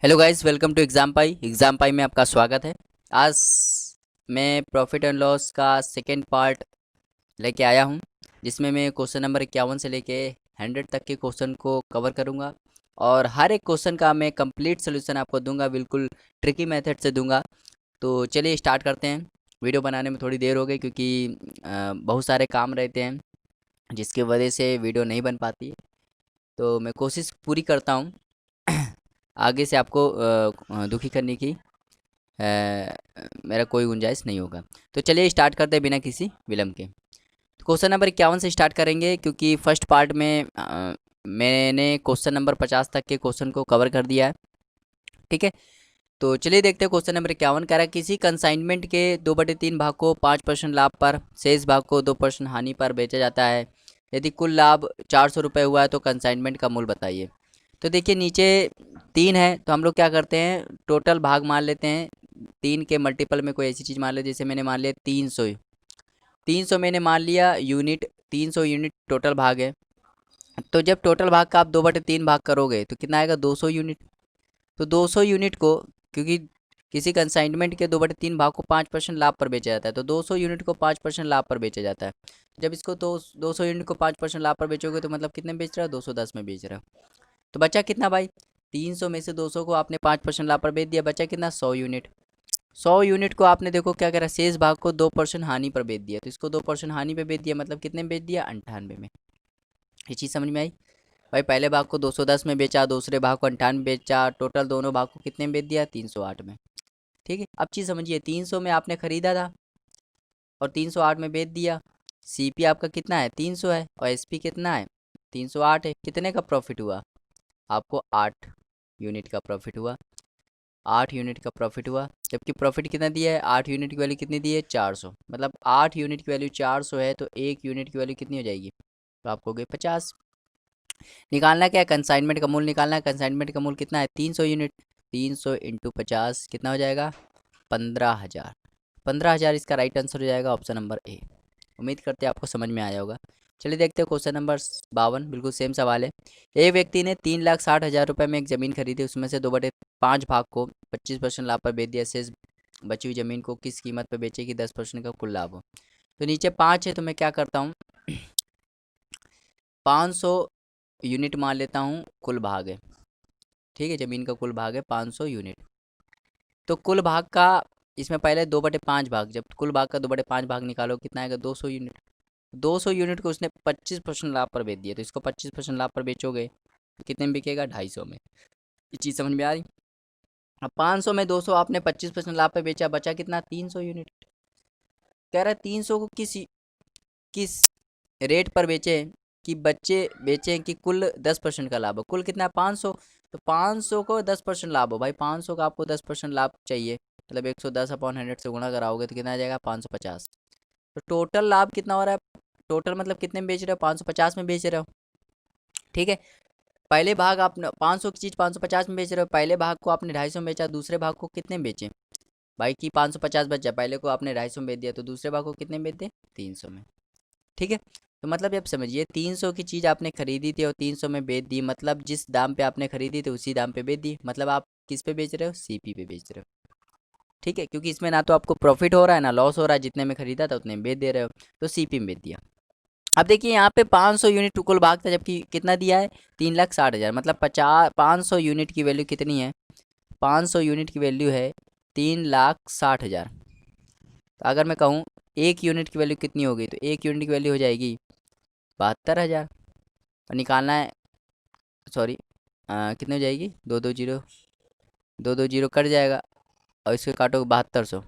Hello guys, welcome to exam Pi में आपका स्वागत है। आज मैं प्रॉफिट एंड लॉस का सेकेंड पार्ट लेके आया हूँ, जिसमें मैं क्वेश्चन नंबर 51 से लेके 100 तक के क्वेश्चन को कवर करूँगा और हर एक क्वेश्चन का मैं कंप्लीट सोल्यूशन आपको दूंगा, बिल्कुल ट्रिकी मेथड से दूंगा। तो चलिए स्टार्ट करते हैं। वीडियो बनाने में थोड़ी देर हो गई क्योंकि बहुत सारे काम रहते हैं, जिसकी वजह से वीडियो नहीं बन पाती है। तो मैं कोशिश पूरी करता हूँ आगे से आपको दुखी करने की मेरा कोई गुंजाइश नहीं होगा। तो चलिए स्टार्ट करते हैं बिना किसी विलम्ब के। तो क्वेश्चन नंबर 51 से स्टार्ट करेंगे क्योंकि फर्स्ट पार्ट में मैंने क्वेश्चन नंबर 50 तक के क्वेश्चन को कवर कर दिया है। ठीक है, तो चलिए देखते हैं। क्वेश्चन नंबर 51 कह रहा है किसी कंसाइनमेंट के 2/3 भाग को 5% लाभ पर, शेष भाग को 2% हानि पर बेचा जाता है। यदि कुल लाभ 400 रुपये हुआ है तो कंसाइनमेंट का मूल्य बताइए। तो देखिए नीचे 3 है, तो हम लोग क्या करते हैं, टोटल भाग मान लेते हैं। 3 के मल्टीपल में कोई ऐसी चीज़ मान ले, जैसे मैंने मान लिया 300। 300 मैंने मान लिया यूनिट, 300 यूनिट टोटल भाग है। तो जब टोटल भाग का आप 2/3 भाग करोगे तो कितना आएगा, 200 यूनिट। तो 200 यूनिट को, क्योंकि किसी कंसाइनमेंट के 2/3 भाग को 5% लाभ पर बेचा जाता है, तो 200 यूनिट को 5% लाभ पर बेचा जाता है। जब इसको तो 200 यूनिट को 5% लाभ पर बेचोगे तो मतलब कितने में बेच रहा है, 210 में बेच रहा है। तो बचा कितना भाई, 300 में से 200 को आपने 5% लाभ पर बेच दिया, बचा कितना, 100 यूनिट। 100 यूनिट को आपने देखो क्या करा, शेष भाग को 2% हानि पर बेच दिया, तो इसको 2% हानि पर बेच दिया, मतलब कितने में बेच दिया, 98 में। ये चीज़ समझ में आई भाई। पहले भाग को 210 में बेचा, दूसरे भाग को 98 में बेचा, टोटल दोनों भाग को कितने में बेच दिया, 308 में। ठीक है, अब चीज़ समझिए, 300 में आपने खरीदा था और 308 में बेच दिया। सीपी आपका कितना है, 300 है, और एसपी कितना है, 308 है। कितने का प्रॉफिट हुआ आपको, 8 यूनिट का प्रॉफिट हुआ। 8 यूनिट का प्रॉफिट हुआ, जबकि प्रॉफिट कितना दिया है, 8 यूनिट की वैल्यू कितनी दी है, 400। मतलब 8 यूनिट की वैल्यू 400 है, तो 1 यूनिट की वैल्यू कितनी हो जाएगी, तो आपको हो गई 50। निकालना क्या है, कंसाइनमेंट का मूल्य निकालना है। कंसाइनमेंट का मूल्य कितना है, 300 यूनिट। 300 इंटू 50 कितना हो जाएगा, 15,000। 15,000 इसका राइट आंसर हो जाएगा, ऑप्शन नंबर ए। उम्मीद करते हैं आपको समझ में आया होगा। चलिए देखते हैं क्वेश्चन नंबर 52, बिल्कुल सेम सवाल है। एक व्यक्ति ने 3,60,000 रुपये में एक ज़मीन खरीदी, उसमें से 2/5 भाग को 25% लाभ पर बेच दिया, शेष बची हुई ज़मीन को किस कीमत पर बेचेगी 10% का कुल लाभ हो। तो नीचे 5 है, तो मैं क्या करता हूँ, 500 यूनिट मान लेता हूँ कुल भाग है। ठीक है, ज़मीन का कुल भाग है 500 यूनिट। तो कुल भाग का, इसमें पहले 2/5 भाग, जब कुल भाग का 2/5 भाग निकालो कितना आएगा, 200 यूनिट। 200 यूनिट को उसने 25% लाभ पर बेच दिया, तो इसको 25% लाभ पर बेचोगे तो कितने में बिकेगा, 250 में। ये चीज़ समझ में आ रही। अब 500 में 200 आपने 25% लाभ पर बेचा, बचा कितना, 300 यूनिट। कह रहा है 300 को किस किस रेट पर बेचें कि बच्चे बेचें कि कुल 10% का लाभ हो। कुल कितना है, 500। तो 500 को 10% लाभ हो भाई, 500 का आपको 10% लाभ चाहिए, मतलब 110/100 से गुणा कराओगे तो कितना आ जाएगा, 550। तो टोटल लाभ कितना हो रहा है, टोटल मतलब कितने में बेच रहे हो, 550 में बेच रहे हो। ठीक है, पहले भाग आप 500 की चीज़ 550 में बेच रहे हो, पहले भाग को आपने 250 में बेचा, दूसरे भाग को कितने में बेचे भाई, कि 550 बचा, पहले को आपने 250 में बेच दिया, तो दूसरे भाग को कितने में बेच दिए, 300 में। ठीक है, तो मतलब आप समझिए 300 की चीज़ आपने खरीदी थी और 300 में बेच दी, मतलब जिस दाम पे आपने खरीदी थी उसी दाम पे बेच दी, मतलब आप किस पे बेच रहे हो, सीपी पे बेच रहे हो। ठीक है, क्योंकि इसमें ना तो आपको प्रॉफिट हो रहा है ना लॉस हो रहा है, जितने में खरीदा था उतने में बेच दे रहे हो, तो सीपी में बेच दिया। अब देखिए यहाँ पे 500 यूनिट कुल भाग था, जबकि कितना दिया है, 3,60,000, मतलब 500 यूनिट की वैल्यू कितनी है, 500 यूनिट की वैल्यू है 3,60,000। तो अगर मैं कहूँ एक यूनिट की वैल्यू कितनी होगी, तो एक यूनिट की वैल्यू हो जाएगी 72,000। और निकालना है, सॉरी, कितनी हो जाएगी, दो दो जीरो, दो दो जीरो कट जाएगा और इसके काटो 7200।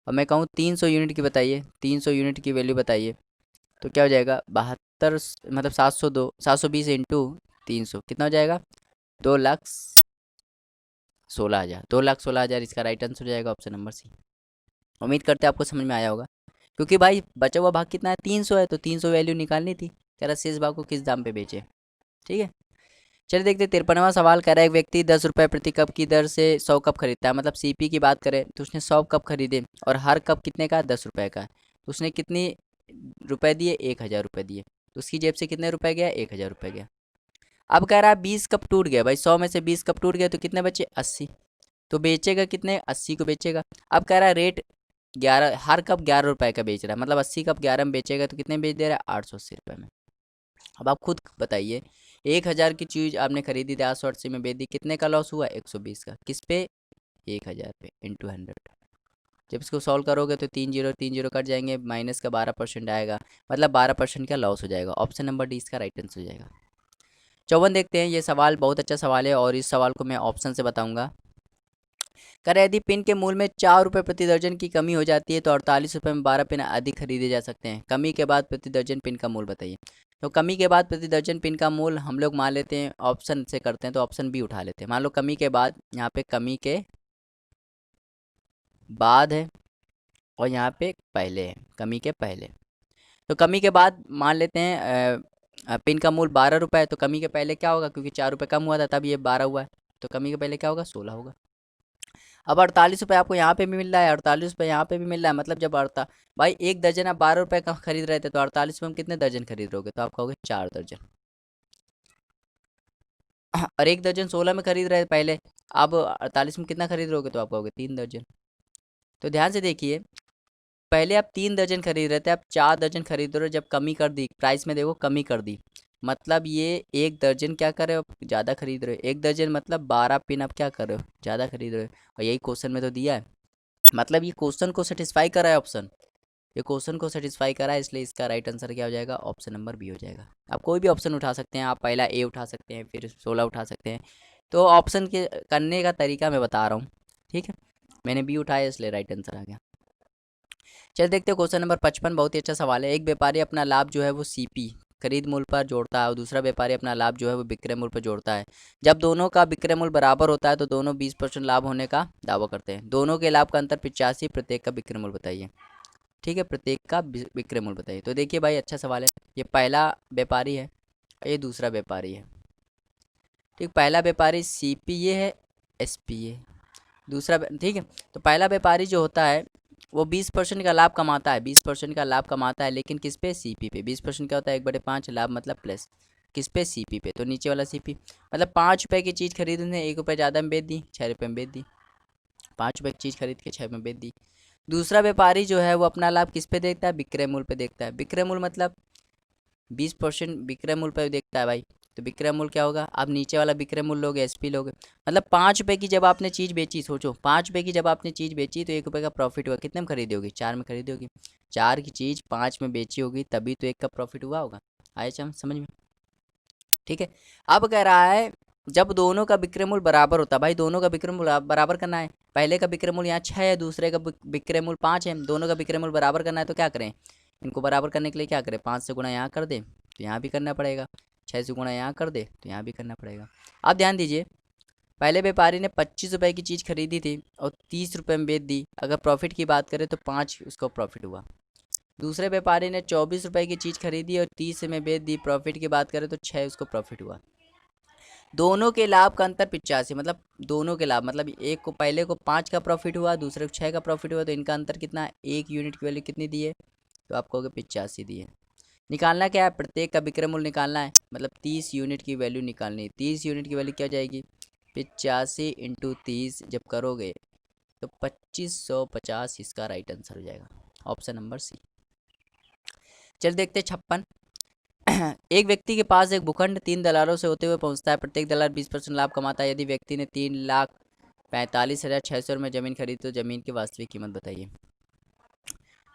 और मैं कहूँ 300 यूनिट की बताइए, 300 यूनिट की वैल्यू बताइए, तो क्या हो जाएगा, 72, मतलब 702, 720 इंटू 300 कितना हो जाएगा, 2,16,000। 2,16,000 इसका राइट आंसर हो जाएगा, ऑप्शन नंबर सी। उम्मीद करते हैं आपको समझ में आया होगा। क्योंकि भाई बचा हुआ भाग कितना है, 300 है, तो 300 वैल्यू निकालनी थी, कह रहा शेष भाग को किस दाम पे बेचे। ठीक है, चलिए देखते हैं 53वां सवाल। कह रहा है एक व्यक्ति 10 रुपये प्रति कप की दर से 100 कप खरीदता है, मतलब सीपी की बात करें तो उसने 100 कप खरीदे और हर कप कितने का, 10 रुपये का है। तो उसने कितनी रुपए दिए, 1,000 रुपये दिए, तो उसकी जेब से कितने रुपए गया, 1,000 रुपये गया। अब कह रहा है 20 कप टूट गया भाई, 100 में से 20 कप टूट गया तो कितने बचे 80, तो बेचेगा कितने 80 को बेचेगा। अब कह रहा है रेट 11, हर कप 11 रुपए का बेच रहा है, मतलब 80 कप 11 में बेचेगा तो कितने बेच दे रहा है 880 रुपये में। अब आप खुद बताइए, 1000 की चीज़ आपने खरीदी थी 880 में बेच दी, कितने का लॉस हुआ 120 का, किस पे 1000 पे इंटू 100। जब इसको सॉल्व करोगे तो 3 जीरो कट जाएंगे, माइनस का 12% आएगा, मतलब 12% का लॉस हो जाएगा। ऑप्शन नंबर डी इसका राइट आंसर हो जाएगा। 54 देखते हैं, ये सवाल बहुत अच्छा सवाल है और इस सवाल को मैं ऑप्शन से बताऊंगा। कह रहे यदि पिन के मूल्य में 4 रुपये प्रति दर्जन की कमी हो जाती है तो 48 रुपये में 12 पिन अधिक खरीदे जा सकते हैं। कमी के बाद प्रति दर्जन पिन का मूल्य बताइए। तो कमी के बाद प्रति दर्जन पिन का मूल्य हम लोग मान लेते हैं, ऑप्शन से करते हैं तो ऑप्शन बी उठा लेते हैं। मान लो कमी के बाद, यहाँ पे कमी के बाद है और यहाँ पे पहले है, कमी के पहले। तो कमी के बाद मान लेते हैं पिन का मूल्य 12 रुपये है, तो कमी के पहले क्या होगा, क्योंकि 4 रुपये कम हुआ था तब ये 12 हुआ है, तो कमी के पहले क्या होगा 16 होगा। अब 48 रुपये आपको यहाँ पे भी मिल रहा है, 48 रुपये यहाँ पे भी मिल रहा है, मतलब जब भाई एक दर्जन आप 12 रुपये का खरीद रहे थे तो 48 रुपये में कितने दर्जन खरीद रहोगे, तो आप कहोगे 4 दर्जन। और एक दर्जन 16 में खरीद रहे थे पहले, अब 48 में कितना खरीद रहोगे, तो आप कहोगे 3 दर्जन। तो ध्यान से देखिए, पहले आप 3 दर्जन खरीद रहे थे, आप 4 दर्जन खरीद रहे हो, जब कमी कर दी प्राइस में देखो कमी कर दी, मतलब ये एक दर्जन क्या कर रहे हो ज़्यादा खरीद रहे हो, एक दर्जन मतलब 12 पिन आप क्या कर रहे हो ज़्यादा खरीद रहे हो, और यही क्वेश्चन में तो दिया है, मतलब ये क्वेश्चन को सेटिस्फाई कर रहा है ऑप्शन, ये क्वेश्चन को सेटिस्फाई करा है, इसलिए इसका राइट आंसर क्या हो जाएगा ऑप्शन नंबर बी हो जाएगा। आप कोई भी ऑप्शन उठा सकते हैं, आप पहला ए उठा सकते हैं फिर 16 उठा सकते हैं, तो ऑप्शन के करने का तरीका मैं बता रहा हूँ, ठीक है। मैंने बी उठाया इसलिए राइट आंसर आ गया। चलिए देखते हैं क्वेश्चन नंबर 55, बहुत ही अच्छा सवाल है। एक व्यापारी अपना लाभ जो है वो सीपी खरीद मूल्य पर जोड़ता है और दूसरा व्यापारी अपना लाभ जो है वो विक्रय मूल्य पर जोड़ता है। जब दोनों का विक्रय मूल्य बराबर होता है तो दोनों 20% लाभ होने का दावा करते हैं। दोनों के लाभ का अंतर 85, प्रत्येक का विक्रय मूल्य बताइए। ठीक है, प्रत्येक का विक्रय मूल्य बताइए। तो देखिए भाई अच्छा सवाल है, ये पहला व्यापारी है, ये दूसरा व्यापारी है, ठीक। पहला व्यापारी सीपी ये है, एसपी ये दूसरा, ठीक है। तो पहला व्यापारी जो होता है वो 20% का लाभ कमाता है, 20% का लाभ कमाता है, लेकिन किस पे सीपी पे। 20% क्या होता है 1/5 लाभ, मतलब प्लस किस पे सीपी पे, तो नीचे वाला सीपी, मतलब 5 रुपये की चीज़ खरीदने 1 रुपये ज़्यादा में बेच दी, 6 रुपये में बेच दी, 5 रुपये की चीज़ खरीद के 6 में बेच दी। दूसरा व्यापारी जो है वो अपना लाभ किस पे देखता है, विक्रय मूल्य पे देखता है। विक्रय मूल्य मतलब 20% विक्रय मूल्य पे देखता है भाई, तो विक्रय मूल्य क्या होगा, आप नीचे वाला विक्रय मूल्य लोगे, एसपी लोगे, मतलब 5 रुपये की जब आपने चीज़ बेची, सोचो 5 रुपये की जब आपने चीज़ बेची तो 1 रुपये का प्रॉफिट हुआ, कितने में खरीदी होगी 4 में खरीदी होगी, 4 की चीज़ 5 में बेची होगी तभी तो 1 का प्रॉफिट हुआ होगा। आया समझ में, ठीक है। अब कह रहा है जब दोनों का विक्रय मूल्य बराबर होता है, भाई दोनों का विक्रय मूल्य बराबर करना है, पहले का विक्रय मूल्य यहाँ 6 है, दूसरे का विक्रय मूल्य 5 है, दोनों का विक्रय मूल्य बराबर करना है तो क्या करें, इनको बराबर करने के लिए क्या करें, 5 से गुणा यहाँ कर दे तो यहाँ भी करना पड़ेगा, 6 से गुणा यहाँ कर दे तो यहाँ भी करना पड़ेगा। अब ध्यान दीजिए, पहले व्यापारी ने 25 रुपये की चीज़ खरीदी थी और 30 रुपये में बेच दी, अगर प्रॉफिट की बात करें तो 5 उसको प्रॉफिट हुआ। दूसरे व्यापारी ने 24 रुपये की चीज़ खरीदी और 30 में बेच दी, प्रॉफिट की बात करें तो 6 उसको प्रॉफिट हुआ। दोनों के लाभ का अंतर 85, मतलब दोनों के लाभ, मतलब एक को पहले को 5 का प्रॉफिट हुआ, दूसरे को 6 का प्रॉफिट हुआ, तो इनका अंतर कितना है, 1 यूनिट की वैल्यू कितनी दी है, तो आप कहोगे 85 दी है। निकालना क्या है, प्रत्येक का विक्रय मूल्य निकालना है, मतलब 30 यूनिट की वैल्यू निकालनी है। 30 यूनिट की वैल्यू क्या जाएगी 85 इंटू 30 जब करोगे तो 2550 इसका राइट आंसर हो जाएगा, ऑप्शन नंबर सी। चल देखते 56, एक व्यक्ति के पास एक भूखंड 3 दलालों से होते हुए पहुंचता है, प्रत्येक दलाल 20% लाभ कमाता है। यदि व्यक्ति ने 3,45,600 में ज़मीन खरीदी तो ज़मीन की वास्तविक कीमत बताइए।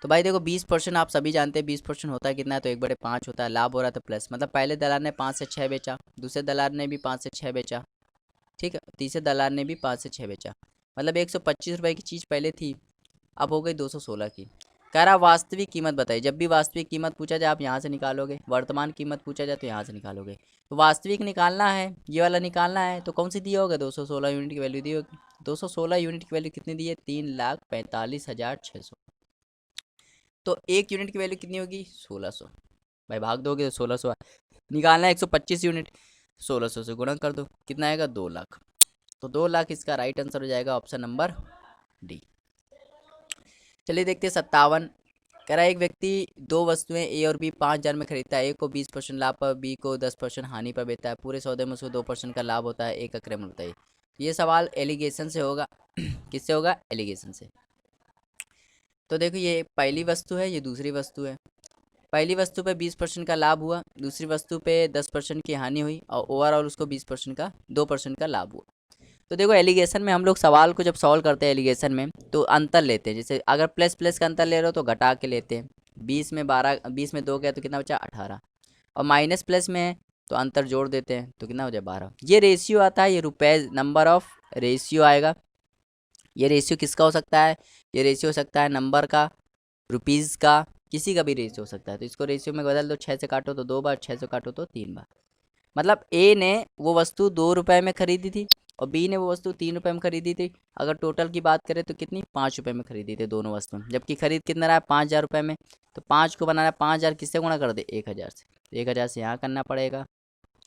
तो भाई देखो 20% आप सभी जानते हैं 20% होता है कितना है, तो 1/5 होता है, लाभ हो रहा था प्लस, मतलब पहले दलाल ने 5 से 6 बेचा, दूसरे दलाल ने भी 5 से 6 बेचा, ठीक है, तीसरे दलाल ने भी 5 से 6 बेचा, मतलब 125 रुपये की चीज़ पहले थी, अब हो गई 216 की। कह रहा वास्तविक कीमत बताइए। जब भी वास्तविक कीमत पूछा जाए आप यहाँ से निकालोगे, वर्तमान कीमत पूछा जाए तो यहाँ से निकालोगे, तो वास्तविक निकालना है, ये वाला निकालना है, तो कौन सी दिया होगा 216 यूनिट की वैल्यू दी होगी। 216 यूनिट की वैल्यू कितनी दी है 3,45,600, तो 1 यूनिट की वैल्यू कितनी होगी 1600, भाई भाग दोगे तो 1600 निकालना है। 125 यूनिट 1600 से गुणा कर दो, कितना आएगा 2 लाख, तो 2 लाख इसका राइट आंसर हो जाएगा, ऑप्शन नंबर डी। चलिए देखते हैं 57, कह रहा है एक व्यक्ति दो वस्तुएं ए और बी 5,000 में खरीदता है। ए को 20% लाभ पर, बी को 10% हानि पर बेचता है। पूरे सौदे में उसको 2% का लाभ होता है। ए का क्रय मूल्य बताइए। ये सवाल एलिगेशन से होगा। किससे होगा? एलिगेशन से। तो देखो ये पहली वस्तु है, ये दूसरी वस्तु है। पहली वस्तु पे 20% का लाभ हुआ, दूसरी वस्तु पे 10% की हानि हुई और ओवरऑल उसको 20% का 2% का लाभ हुआ। तो देखो एलिगेशन में हम लोग सवाल को जब सॉल्व करते हैं एलिगेशन में तो अंतर लेते हैं। जैसे अगर प्लस प्लस का अंतर ले रहे हो तो घटा के लेते हैं। 20 में 2 गया तो कितना बचा? 18। और माइनस प्लस में है तो अंतर जोड़ देते हैं तो कितना हो जाए? 12। ये रेशियो आता है, ये रुपए नंबर ऑफ रेशियो आएगा। ये रेशियो किसका हो सकता है? ये रेशियो हो सकता है नंबर का, रुपीज़ का, किसी का भी रेशियो हो सकता है। तो इसको रेशियो में बदल दो। 6 से काटो तो 2 बार, 6 से काटो तो 3 बार। मतलब ए ने वो वस्तु 2 रुपए में खरीदी थी और बी ने वो वस्तु 3 रुपए में खरीदी थी। अगर टोटल की बात करें तो कितनी? 5 रुपए में खरीदी थी दोनों वस्तु, जबकि खरीद कितना रहा है? 5,000 रुपये में। तो 5 को बनाना है 5,000 किससे गुणा कर दे? 1,000 से। 1,000 से यहाँ करना पड़ेगा,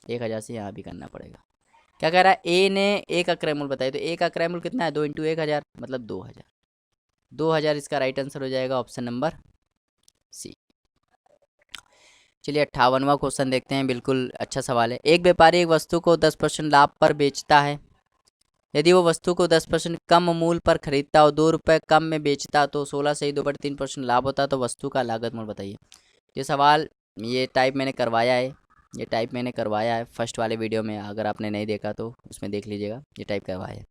1,000 से यहाँ भी करना पड़ेगा। क्या कह रहा है? ए ने ए का क्रय मूल्य बताइए। तो ए का क्रय मूल्य कितना है? 2 इंटू 1,000 मतलब 2,000। 2,000 इसका राइट आंसर हो जाएगा, ऑप्शन नंबर सी। चलिए 58वां क्वेश्चन देखते हैं। बिल्कुल अच्छा सवाल है। एक व्यापारी एक वस्तु को 10% लाभ पर बेचता है। यदि वो वस्तु को 10% कम मूल्य पर खरीदता और 2 रुपये कम में बेचता तो 16 से ही 2/3% लाभ होता। तो वस्तु का लागत मूल्य बताइए। ये सवाल ये टाइप मैंने करवाया है, ये टाइप मैंने करवाया है फर्स्ट वाले वीडियो में। अगर आपने नहीं देखा तो उसमें देख लीजिएगा, ये टाइप करवाया है।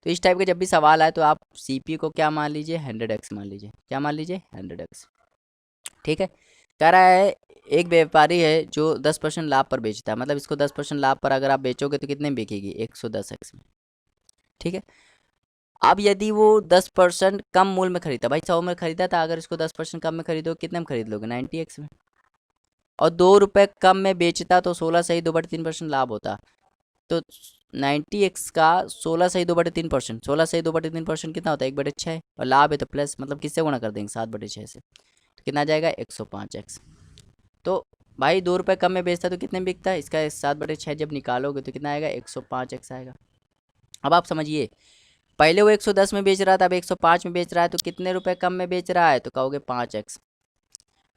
तो इस टाइप के जब भी सवाल आए तो आप सीपी को क्या मान लीजिए? 100x मान लीजिए। क्या मान लीजिए? 100x। ठीक है। कह रहा है एक व्यापारी है जो 10% लाभ पर बेचता है। मतलब इसको 10% लाभ पर अगर आप बेचोगे तो कितने में बिकेगी? 110x में। ठीक है। अब यदि वो 10% कम मूल्य में खरीदा, भाई 100 में खरीदा था, अगर इसको 10% कम में खरीदो कितने में खरीद लोगे? 90x में। और 2 रुपये कम में बेचता तो 16 सही 2/3% लाभ होता। तो 90x का 16 सही 2/3%, 16 सही 2/3% कितना होता है? 1/6। और लाभ है तो प्लस, मतलब किससे गुणा कर देंगे? 7/6 से। तो कितना आ जाएगा? 105x। तो भाई 2 रुपये कम में बेचता तो कितने में बिकता है? इसका 7/6 जब निकालोगे तो कितना आएगा? 105x आएगा। अब आप समझिए, पहले वो 110 में बेच रहा था, अब 105 में बेच रहा है, तो कितने रुपए कम में बेच रहा है? तो कहोगे 5x।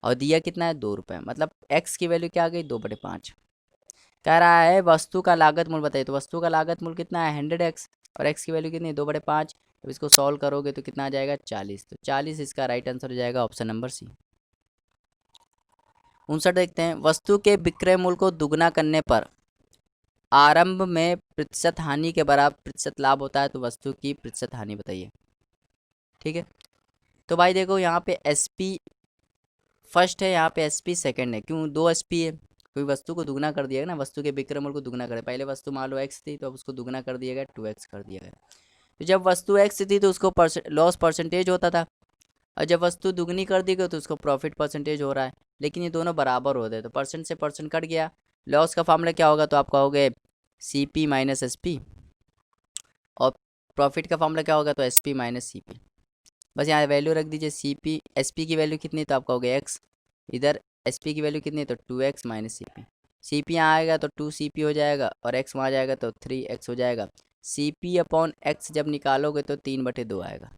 और दिया कितना है? 2 रुपये। मतलब x की वैल्यू क्या आ गई? 2/5। कह रहा है वस्तु का लागत मूल्य बताइए। तो वस्तु का लागत मूल्य कितना है? 100x। और x की वैल्यू कितनी है? 2/5। अब इसको सॉल्व करोगे तो कितना आ जाएगा? 40। तो 40 इसका राइट आंसर हो जाएगा, ऑप्शन नंबर सी। 59 देखते हैं। वस्तु के विक्रय मूल्य को दुगना करने पर आरंभ में प्रतिशत हानि के बराबर प्रतिशत लाभ होता है। तो वस्तु की प्रतिशत हानि बताइए। ठीक है। तो भाई देखो यहाँ पे एसपी फर्स्ट है, यहाँ पे एसपी सेकंड है। क्यों? 2 एसपी है, कोई वस्तु को दुगना कर दिया गया ना। वस्तु के विक्रय मूल्य को दुगना करे। पहले वस्तु मान लो एक्स थी तो अब उसको दुगना कर दिया गया, 2x कर दिया गया। तो जब वस्तु एक्स थी तो उसको लॉस परसेंटेज होता था, और जब वस्तु दुगनी कर दी गई तो उसको प्रॉफिट परसेंटेज हो रहा है। लेकिन ये दोनों बराबर होते हैं तो परसेंट से परसेंट कट गया। लॉस का फॉर्मूला क्या होगा? तो आप कहोगे CP माइनस SP। और प्रॉफिट का फॉर्मूला क्या होगा? तो SP माइनस CP। बस यहाँ वैल्यू रख दीजिए। CP SP की वैल्यू कितनी? तो आप कहोगे x। इधर SP की वैल्यू कितनी है? तो 2x माइनस CP। CP यहाँ आएगा तो 2CP हो जाएगा, और x वहाँ जाएगा तो 3x हो जाएगा। CP अपॉन x जब निकालोगे तो 3/2 आएगा।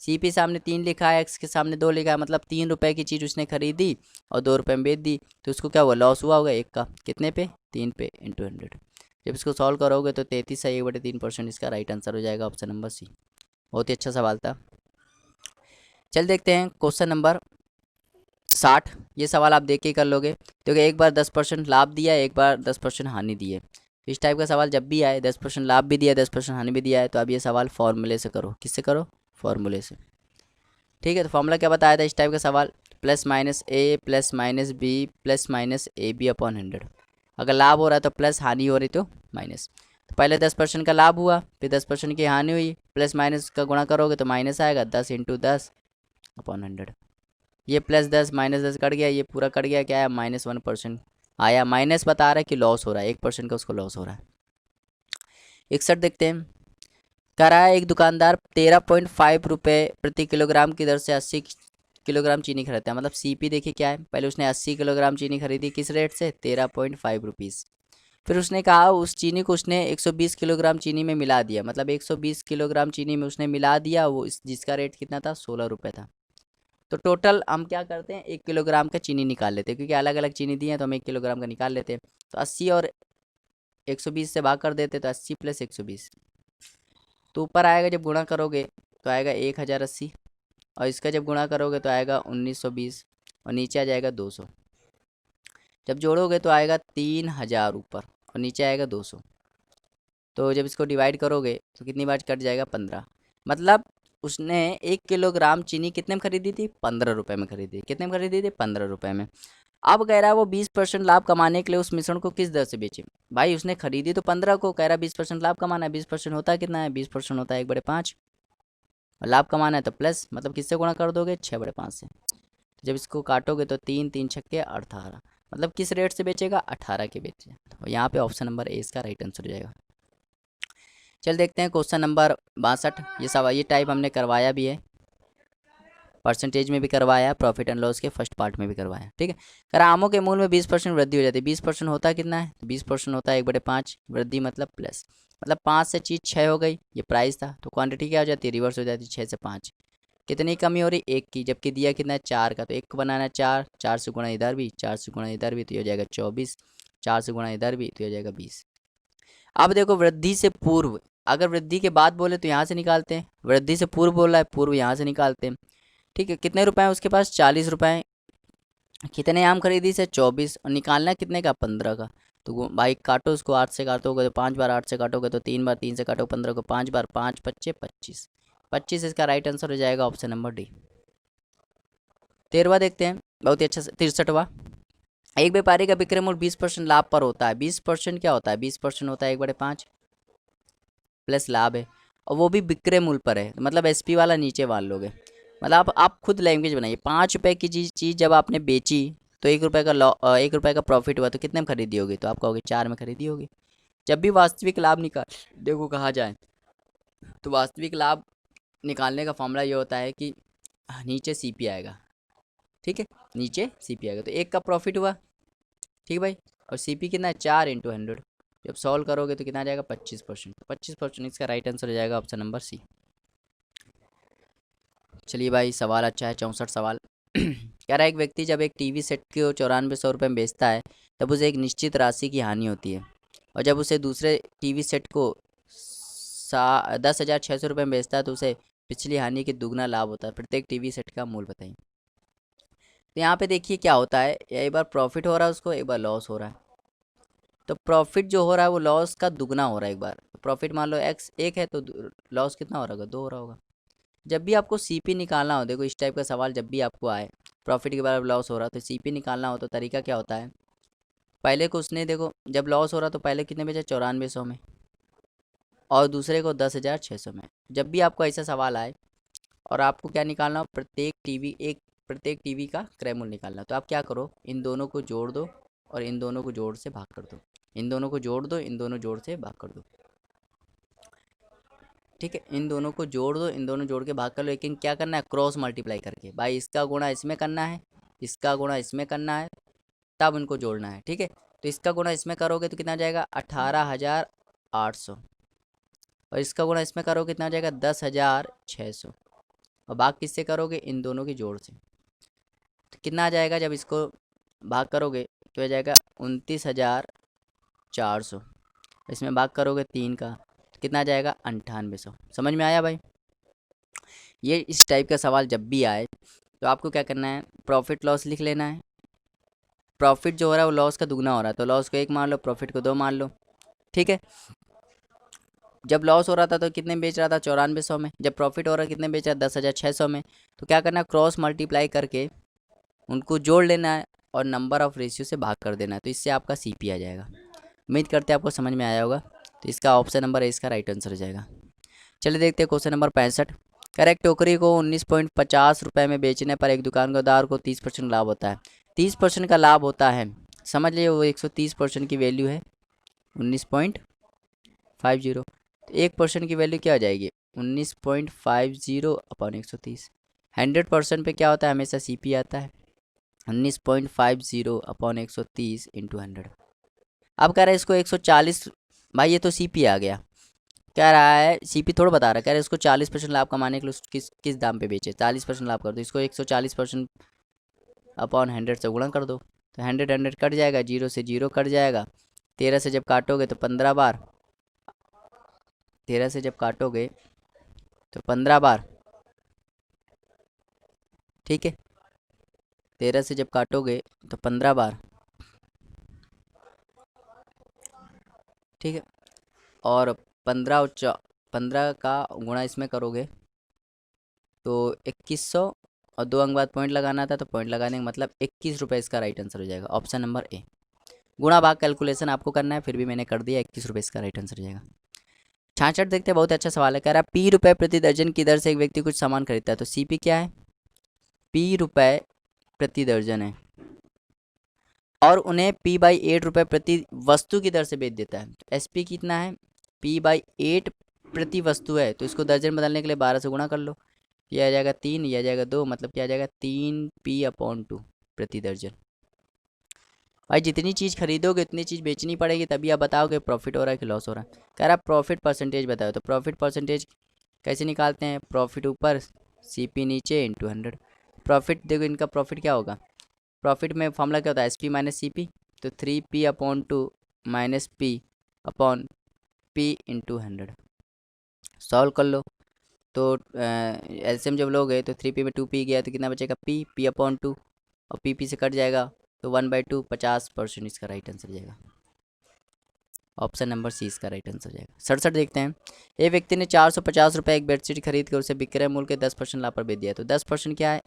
CP सामने 3 लिखा है, x के सामने 2 लिखा है, मतलब 3 रुपये की चीज़ उसने खरीदी और 2 रुपये में बेच दी। तो उसको क्या हुआ? लॉस हुआ होगा एक का। कितने पे? 3 पे इंटू 100। जब इसको सॉल्व करोगे तो 33 से 1/3% इसका राइट आंसर हो जाएगा, ऑप्शन नंबर सी। बहुत ही अच्छा सवाल था। चल देखते हैं क्वेश्चन नंबर 60। ये सवाल आप देख के कर लोगे क्योंकि एक बार 10% लाभ दिया है, एक बार 10% हानि दी है। इस टाइप का सवाल जब भी आए, 10% लाभ भी दिया है, 10% हानि भी दिया है, तो अब ये सवाल फॉर्मूले से करो। किससे करो? फॉर्मूले से। ठीक है। तो फॉर्मूला क्या बताया था इस टाइप का सवाल? Plus minus A plus minus B plus minus AB upon 100। अगर लाभ हो रहा है तो प्लस, हानि हो रही तो माइनस। तो पहले 10% का लाभ हुआ, फिर 10% की हानि हुई, प्लस माइनस का गुणा करोगे तो माइनस आएगा। 10 इंटू 10 अपॉन 100। ये प्लस 10 माइनस 10 कट गया, ये पूरा कट गया। क्या आया? -1% आया। माइनस बता रहा है कि लॉस हो रहा है, 1% का उसको लॉस हो रहा है। 61 देखते हैं। कह रहा है एक दुकानदार 13.5 रुपये प्रति किलोग्राम की दर से 80 किलोग्राम चीनी खरीदता है। मतलब CP देखिए क्या है। पहले उसने 80 किलोग्राम चीनी खरीदी, किस रेट से? 13.5 रुपीज़। फिर उसने कहा उस चीनी को उसने 120 किलोग्राम चीनी में मिला दिया। मतलब 120 किलोग्राम चीनी में उसने मिला दिया, वो जिसका रेट कितना था? 16 रुपये था। तो टोटल हम क्या करते हैं, 1 किलोग्राम का चीनी निकाल लेते हैं, क्योंकि अलग अलग चीनी दी है तो हम 1 किलोग्राम का निकाल लेते हैं। तो 80 और 120 से भाग कर देते, तो 80 + 120, तो ऊपर आएगा जब गुणा करोगे तो आएगा 1080, और इसका जब गुणा करोगे तो आएगा 1920, और नीचे आ जाएगा 200। जब जोड़ोगे तो आएगा 3000 ऊपर, और नीचे आएगा 200। तो जब इसको डिवाइड करोगे तो कितनी बार कट जाएगा, 15। मतलब उसने 1 किलोग्राम चीनी कितने में खरीदी थी, 15 रुपये में खरीदी। कितने में खरीदी थी, 15 रुपये में। अब कह रहा है वो 20% लाभ कमाने के लिए उस मिश्रण को किस दर से बेचे। भाई उसने खरीदी तो 15 को, कह रहा है 20% लाभ कमाना है। 20% होता है कितना है, 20% होता है 1/5, और लाभ कमाना है तो प्लस, मतलब किससे गुणा कर दोगे, 6/5 से। जब इसको काटोगे तो 3 3 छक्के 18, मतलब किस रेट से बेचेगा, 18 के बेचे। तो यहाँ पे ऑप्शन नंबर ए इसका राइट आंसर हो जाएगा। चल देखते हैं क्वेश्चन नंबर 62। ये सवाल, ये टाइप हमने करवाया भी है, परसेंटेज में भी करवाया, प्रॉफिट एंड लॉस के फर्स्ट पार्ट में भी करवाया। ठीक है, कर आमों के मूल्य में 20% वृद्धि हो जाती है। 20% होता है कितना है, 20% होता है 1/5, वृद्धि मतलब प्लस, मतलब 5 से चीज़ 6 हो गई, ये प्राइस था, तो क्वांटिटी क्या हो जाती है, रिवर्स हो जाती है, 6 से 5। कितनी कमी हो रही, 1 की, जबकि दिया कितना है, 4 का, तो 1 को बनाना है 4, 4 से गुणा इधर भी, 4 से गुणा इधर भी, तो ये हो जाएगा 24, 4 से गुणा इधर भी, तो ये हो जाएगा 20। अब देखो वृद्धि से पूर्व, अगर वृद्धि के बाद बोले तो यहाँ से निकालते हैं, वृद्धि से पूर्व बोला है, पूर्व यहाँ से निकालते हैं। ठीक है, कितने रुपए हैं उसके पास, 40 रुपए। कितने आम खरीदी से, 24, और निकालना कितने का, 15 का। तो भाई काटो उसको, 8 से काटोगे तो 5 बार, 8 से काटोगे तो 3 बार, 3 से काटो 15 को 5 बार, 5 5 25, 25 इसका राइट आंसर हो जाएगा ऑप्शन नंबर डी। 13वां देखते हैं, बहुत ही अच्छा। 63वां, एक व्यापारी का विक्रय मूल्य 20% लाभ पर होता है। 20% क्या होता है, 20% होता है 1/5 प्लस लाभ है, और वो भी विक्रय मूल्य पर है, मतलब एसपी वाला नीचे मान लोगे। मतलब आप खुद लैंग्वेज बनाइए, 5 रुपए की चीज़ जब आपने बेची तो 1 रुपये का 1 रुपये का प्रॉफिट हुआ, तो कितने में खरीदी होगी, तो आप कहोगे 4 में खरीदी होगी। जब भी वास्तविक लाभ निकाल देखो कहा जाए, तो वास्तविक लाभ निकालने का फॉर्मूला ये होता है कि नीचे सीपी आएगा। ठीक है, नीचे सीपी आएगा, तो 1 का प्रॉफिट हुआ, ठीक भाई, और सीपी कितना है, 4 × 100। जब सॉल्व करोगे तो कितना आ जाएगा, 25%। 25% इसका राइट आंसर हो जाएगा ऑप्शन नंबर सी। चलिए भाई, सवाल अच्छा है, 64 सवाल। कह रहा है एक व्यक्ति जब एक टीवी सेट को 9400 रुपये में बेचता है, तब उसे एक निश्चित राशि की हानि होती है, और जब उसे दूसरे टीवी सेट को 10,600 रुपये में बेचता है तो उसे पिछली हानि के दुगना लाभ होता है। प्रत्येक टीवी सेट का मूल्य बताइए। तो यहाँ पे देखिए क्या होता है, एक बार प्रॉफिट हो रहा है उसको, एक बार लॉस हो रहा है। तो प्रॉफिट जो हो रहा है वो लॉस का दुगना हो रहा है। एक बार प्रॉफिट मान लो एक्स 1 है, तो लॉस कितना हो रहा होगा, 2 हो रहा होगा। जब भी आपको सीपी निकालना हो, देखो इस टाइप का सवाल जब भी आपको आए, प्रॉफिट के बाद लॉस हो रहा तो सीपी निकालना हो, तो तरीका क्या होता है, पहले को उसने देखो जब लॉस हो रहा तो पहले कितने बेचा, 9400 में, और दूसरे को 10,600 में। जब भी आपको ऐसा सवाल आए और आपको क्या निकालना हो, प्रत्येक टीवी का क्रय मूल्य निकालना, तो आप क्या करो, इन दोनों को जोड़ दो और इन दोनों को जोड़ से भाग कर दो, इन दोनों को जोड़ दो, इन दोनों जोड़ से भाग कर दो। ठीक है, इन दोनों को जोड़ दो, इन दोनों जोड़ के भाग कर लो, लेकिन क्या करना है, क्रॉस मल्टीप्लाई करके। भाई इसका गुणा इसमें करना है, इसका गुणा इसमें करना है, तब उनको जोड़ना है। ठीक है, तो इसका गुणा इसमें करोगे तो कितना आ जाएगा, 18,800, और इसका गुणा इसमें करोगे कितना आ जाएगा, 10,600, और भाग किससे करोगे, इन दोनों के जोड़ से। तो कितना आ जाएगा, जब इसको भाग करोगे तो आ जाएगा 29,400, इसमें भाग करोगे 3 का, तो कितना आ जाएगा, 9800। समझ में आया भाई। ये इस टाइप का सवाल जब भी आए तो आपको क्या करना है, प्रॉफिट लॉस लिख लेना है। प्रॉफिट जो हो रहा है वो लॉस का दुगना हो रहा है, तो लॉस को 1 मान लो, प्रॉफिट को 2 मान लो। ठीक है, जब लॉस हो रहा था तो कितने बेच रहा था, 9400 में। जब प्रॉफिट हो रहा है कितने बेच रहा है, 10,600 में। तो क्या करना है, क्रॉस मल्टीप्लाई करके उनको जोड़ लेना है और नंबर ऑफ रेशियो से भाग कर देना है, तो इससे आपका सीपी आ जाएगा। उम्मीद करते हैं आपको समझ में आया होगा। तो इसका ऑप्शन नंबर ए इसका राइट आंसर हो जाएगा। चलिए देखते हैं क्वेश्चन नंबर 65। करेक्ट टोकरी को 19.50 रुपये में बेचने पर एक दुकानदार को 30% लाभ होता है। 30% का लाभ होता है, समझ लिए वो 130% की वैल्यू है 19.50, तो 1% की वैल्यू क्या हो जाएगी, 19.50/130। 100% पे क्या होता है, हमेशा सीपी आता है, 19.50/130 × 100। अब कह रहा है इसको 140, भाई ये तो सीपी आ गया, कह रहा है सीपी थोड़ा बता रहा है, कह रहा है इसको 40% लाभ कमाने के लिए किस किस दाम पे बेचे, 40% लाभ कर दो, इसको 140% अपॉन 100 से गुणा कर दो। तो 100 कट जाएगा, जीरो से जीरो कट जाएगा, 13 से जब काटोगे तो 15 बार, 13 से जब काटोगे तो 15 बार, ठीक है, 13 से जब काटोगे तो 15 बार, ठीक है, और 15 का गुणा इसमें करोगे तो 2100, और 2 अंक बाद पॉइंट लगाना था, तो पॉइंट लगाने का मतलब 21 रुपये इसका राइट आंसर हो जाएगा, ऑप्शन नंबर ए। गुणा भाग कैलकुलेशन आपको करना है, फिर भी मैंने कर दिया, 21 रुपये इसका राइट आंसर हो जाएगा। 66 देखते हैं, बहुत अच्छा सवाल है, कह रहा है पी रुपये प्रति दर्जन की दर से एक व्यक्ति कुछ सामान खरीदता है, तो सीपी क्या है, पी रुपये प्रति दर्जन है, और उन्हें P/8 रुपये प्रति वस्तु की दर से बेच देता है। SP कितना है, P/8 प्रति वस्तु है, तो इसको दर्जन बदलने के लिए 12 से गुणा कर लो, यह आ जाएगा 3, यह आ जाएगा 2, मतलब क्या आ जाएगा 3P/2 प्रति दर्जन। भाई जितनी चीज़ खरीदोगे उतनी चीज़ बेचनी पड़ेगी, तभी आप बताओगे प्रॉफिट हो रहा है कि लॉस हो रहा है। कह रहा है प्रॉफिट परसेंटेज बताओ, तो प्रॉफिट परसेंटेज कैसे निकालते हैं, प्रॉफिट ऊपर CP नीचे इंटू 100। प्रॉफिट देखो इनका प्रॉफिट क्या होगा, प्रॉफिट में फॉर्मूला क्या होता है, SP माइनस CP, तो 3P/2 minus P into 100। Solve कर लो, तो एलसीएम जब लोगे तो 3P में 2P गया तो कितना बचेगा P/2, और P से कट जाएगा तो 1/2, 50% इसका राइट आंसर जाएगा, ऑप्शन नंबर सी इसका राइट आंसर जाएगा। 67 देखते हैं, एक व्यक्ति ने 450 रुपये एक बेडशीट खरीद कर उसे विक्रय मूल्य के 10% लाभ पर बेच दिया, तो 10% क्या है,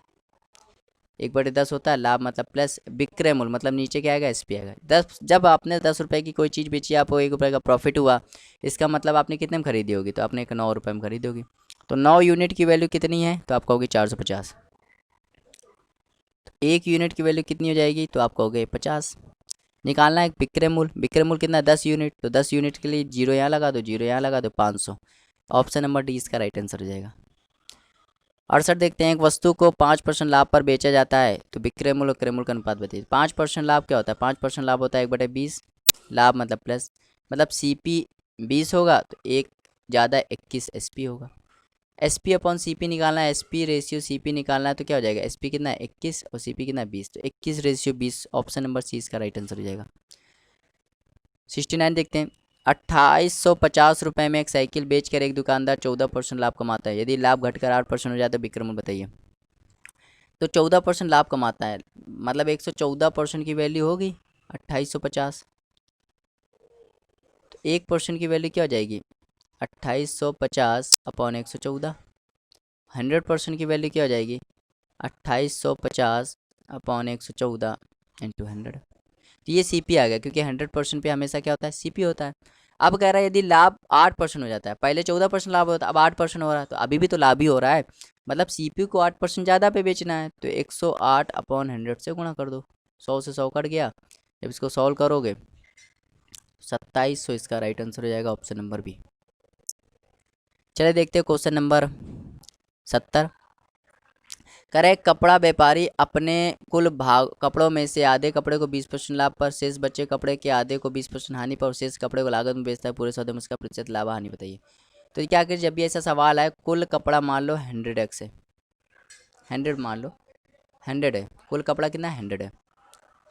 1/10 होता है, लाभ मतलब प्लस विक्रय मूल्य मतलब नीचे क्या आएगा, SP आएगा। 10, जब आपने 10 रुपये की कोई चीज़ बेची, आपको 1 रुपये का प्रॉफिट हुआ, इसका मतलब आपने कितने में खरीदी होगी, तो आपने 9 रुपये में खरीदी होगी, तो 9 यूनिट की वैल्यू कितनी है, तो आपको होगी 450, तो 1 यूनिट की वैल्यू कितनी हो जाएगी, तो आपको हो गए 50। निकालना है विक्रय मूल्य, विक्रय मूल्य कितना 10 यूनिट, तो 10 यूनिट के लिए जीरो यहाँ लगा दो, जीरो यहाँ लगा दो, 500, ऑप्शन नंबर डी इसका राइट आंसर हो जाएगा। 68 देखते हैं, एक वस्तु को 5% लाभ पर बेचा जाता है, तो विक्रय मूल्य क्रय मूल्य का अनुपात बताइए। 5% लाभ क्या होता है, 5% लाभ होता है 1/20, लाभ मतलब प्लस, मतलब CP 20 होगा तो 1 ज़्यादा 21 SP होगा। SP/CP निकालना है, SP रेशियो CP निकालना है, तो क्या हो जाएगा, SP कितना है 21 और CP कितना है 20, तो 21/20, ऑप्शन नंबर सी इसका राइट आंसर हो जाएगा। 69 देखते हैं, 2850 रुपये में एक साइकिल बेचकर एक दुकानदार 14% लाभ कमाता है, यदि लाभ घटकर 8% हो जाए तो विक्रम बताइए। तो 14% लाभ कमाता है, मतलब 114% की वैल्यू होगी 2850, तो 1% की वैल्यू क्या हो जाएगी 2850/114। 100% की वैल्यू क्या हो जाएगी 2850/114 इंटू 100, तो ये CP आ गया, क्योंकि 100% पे हमेशा क्या होता है CP होता है। अब कह रहा है यदि लाभ 8% हो जाता है, पहले 14% लाभ होता है, अब 8% हो रहा है, तो अभी भी तो लाभ ही हो रहा है, मतलब CP को 8% ज़्यादा पे बेचना है, तो 108/100 से गुणा कर दो, 100 से 100 कट गया, जब इसको सॉल्व करोगे 2700 इसका राइट आंसर हो जाएगा, ऑप्शन नंबर बी। चलिए देखते हैं क्वेश्चन नंबर 70। करे कपड़ा व्यापारी अपने कुल भाग कपड़ों में से आधे कपड़े को 20% लाभ पर, शेष बचे कपड़े के आधे को 20% हानि पर, शेष कपड़े को लागत में बेचता है, पूरे सौदे में उसका प्रतिशत लाभ हानि बताइए। तो क्या करिए, जब भी ऐसा सवाल है, कुल कपड़ा मान लो 100x है, 100 मान लो 100 है, कुल कपड़ा कितना 100 है,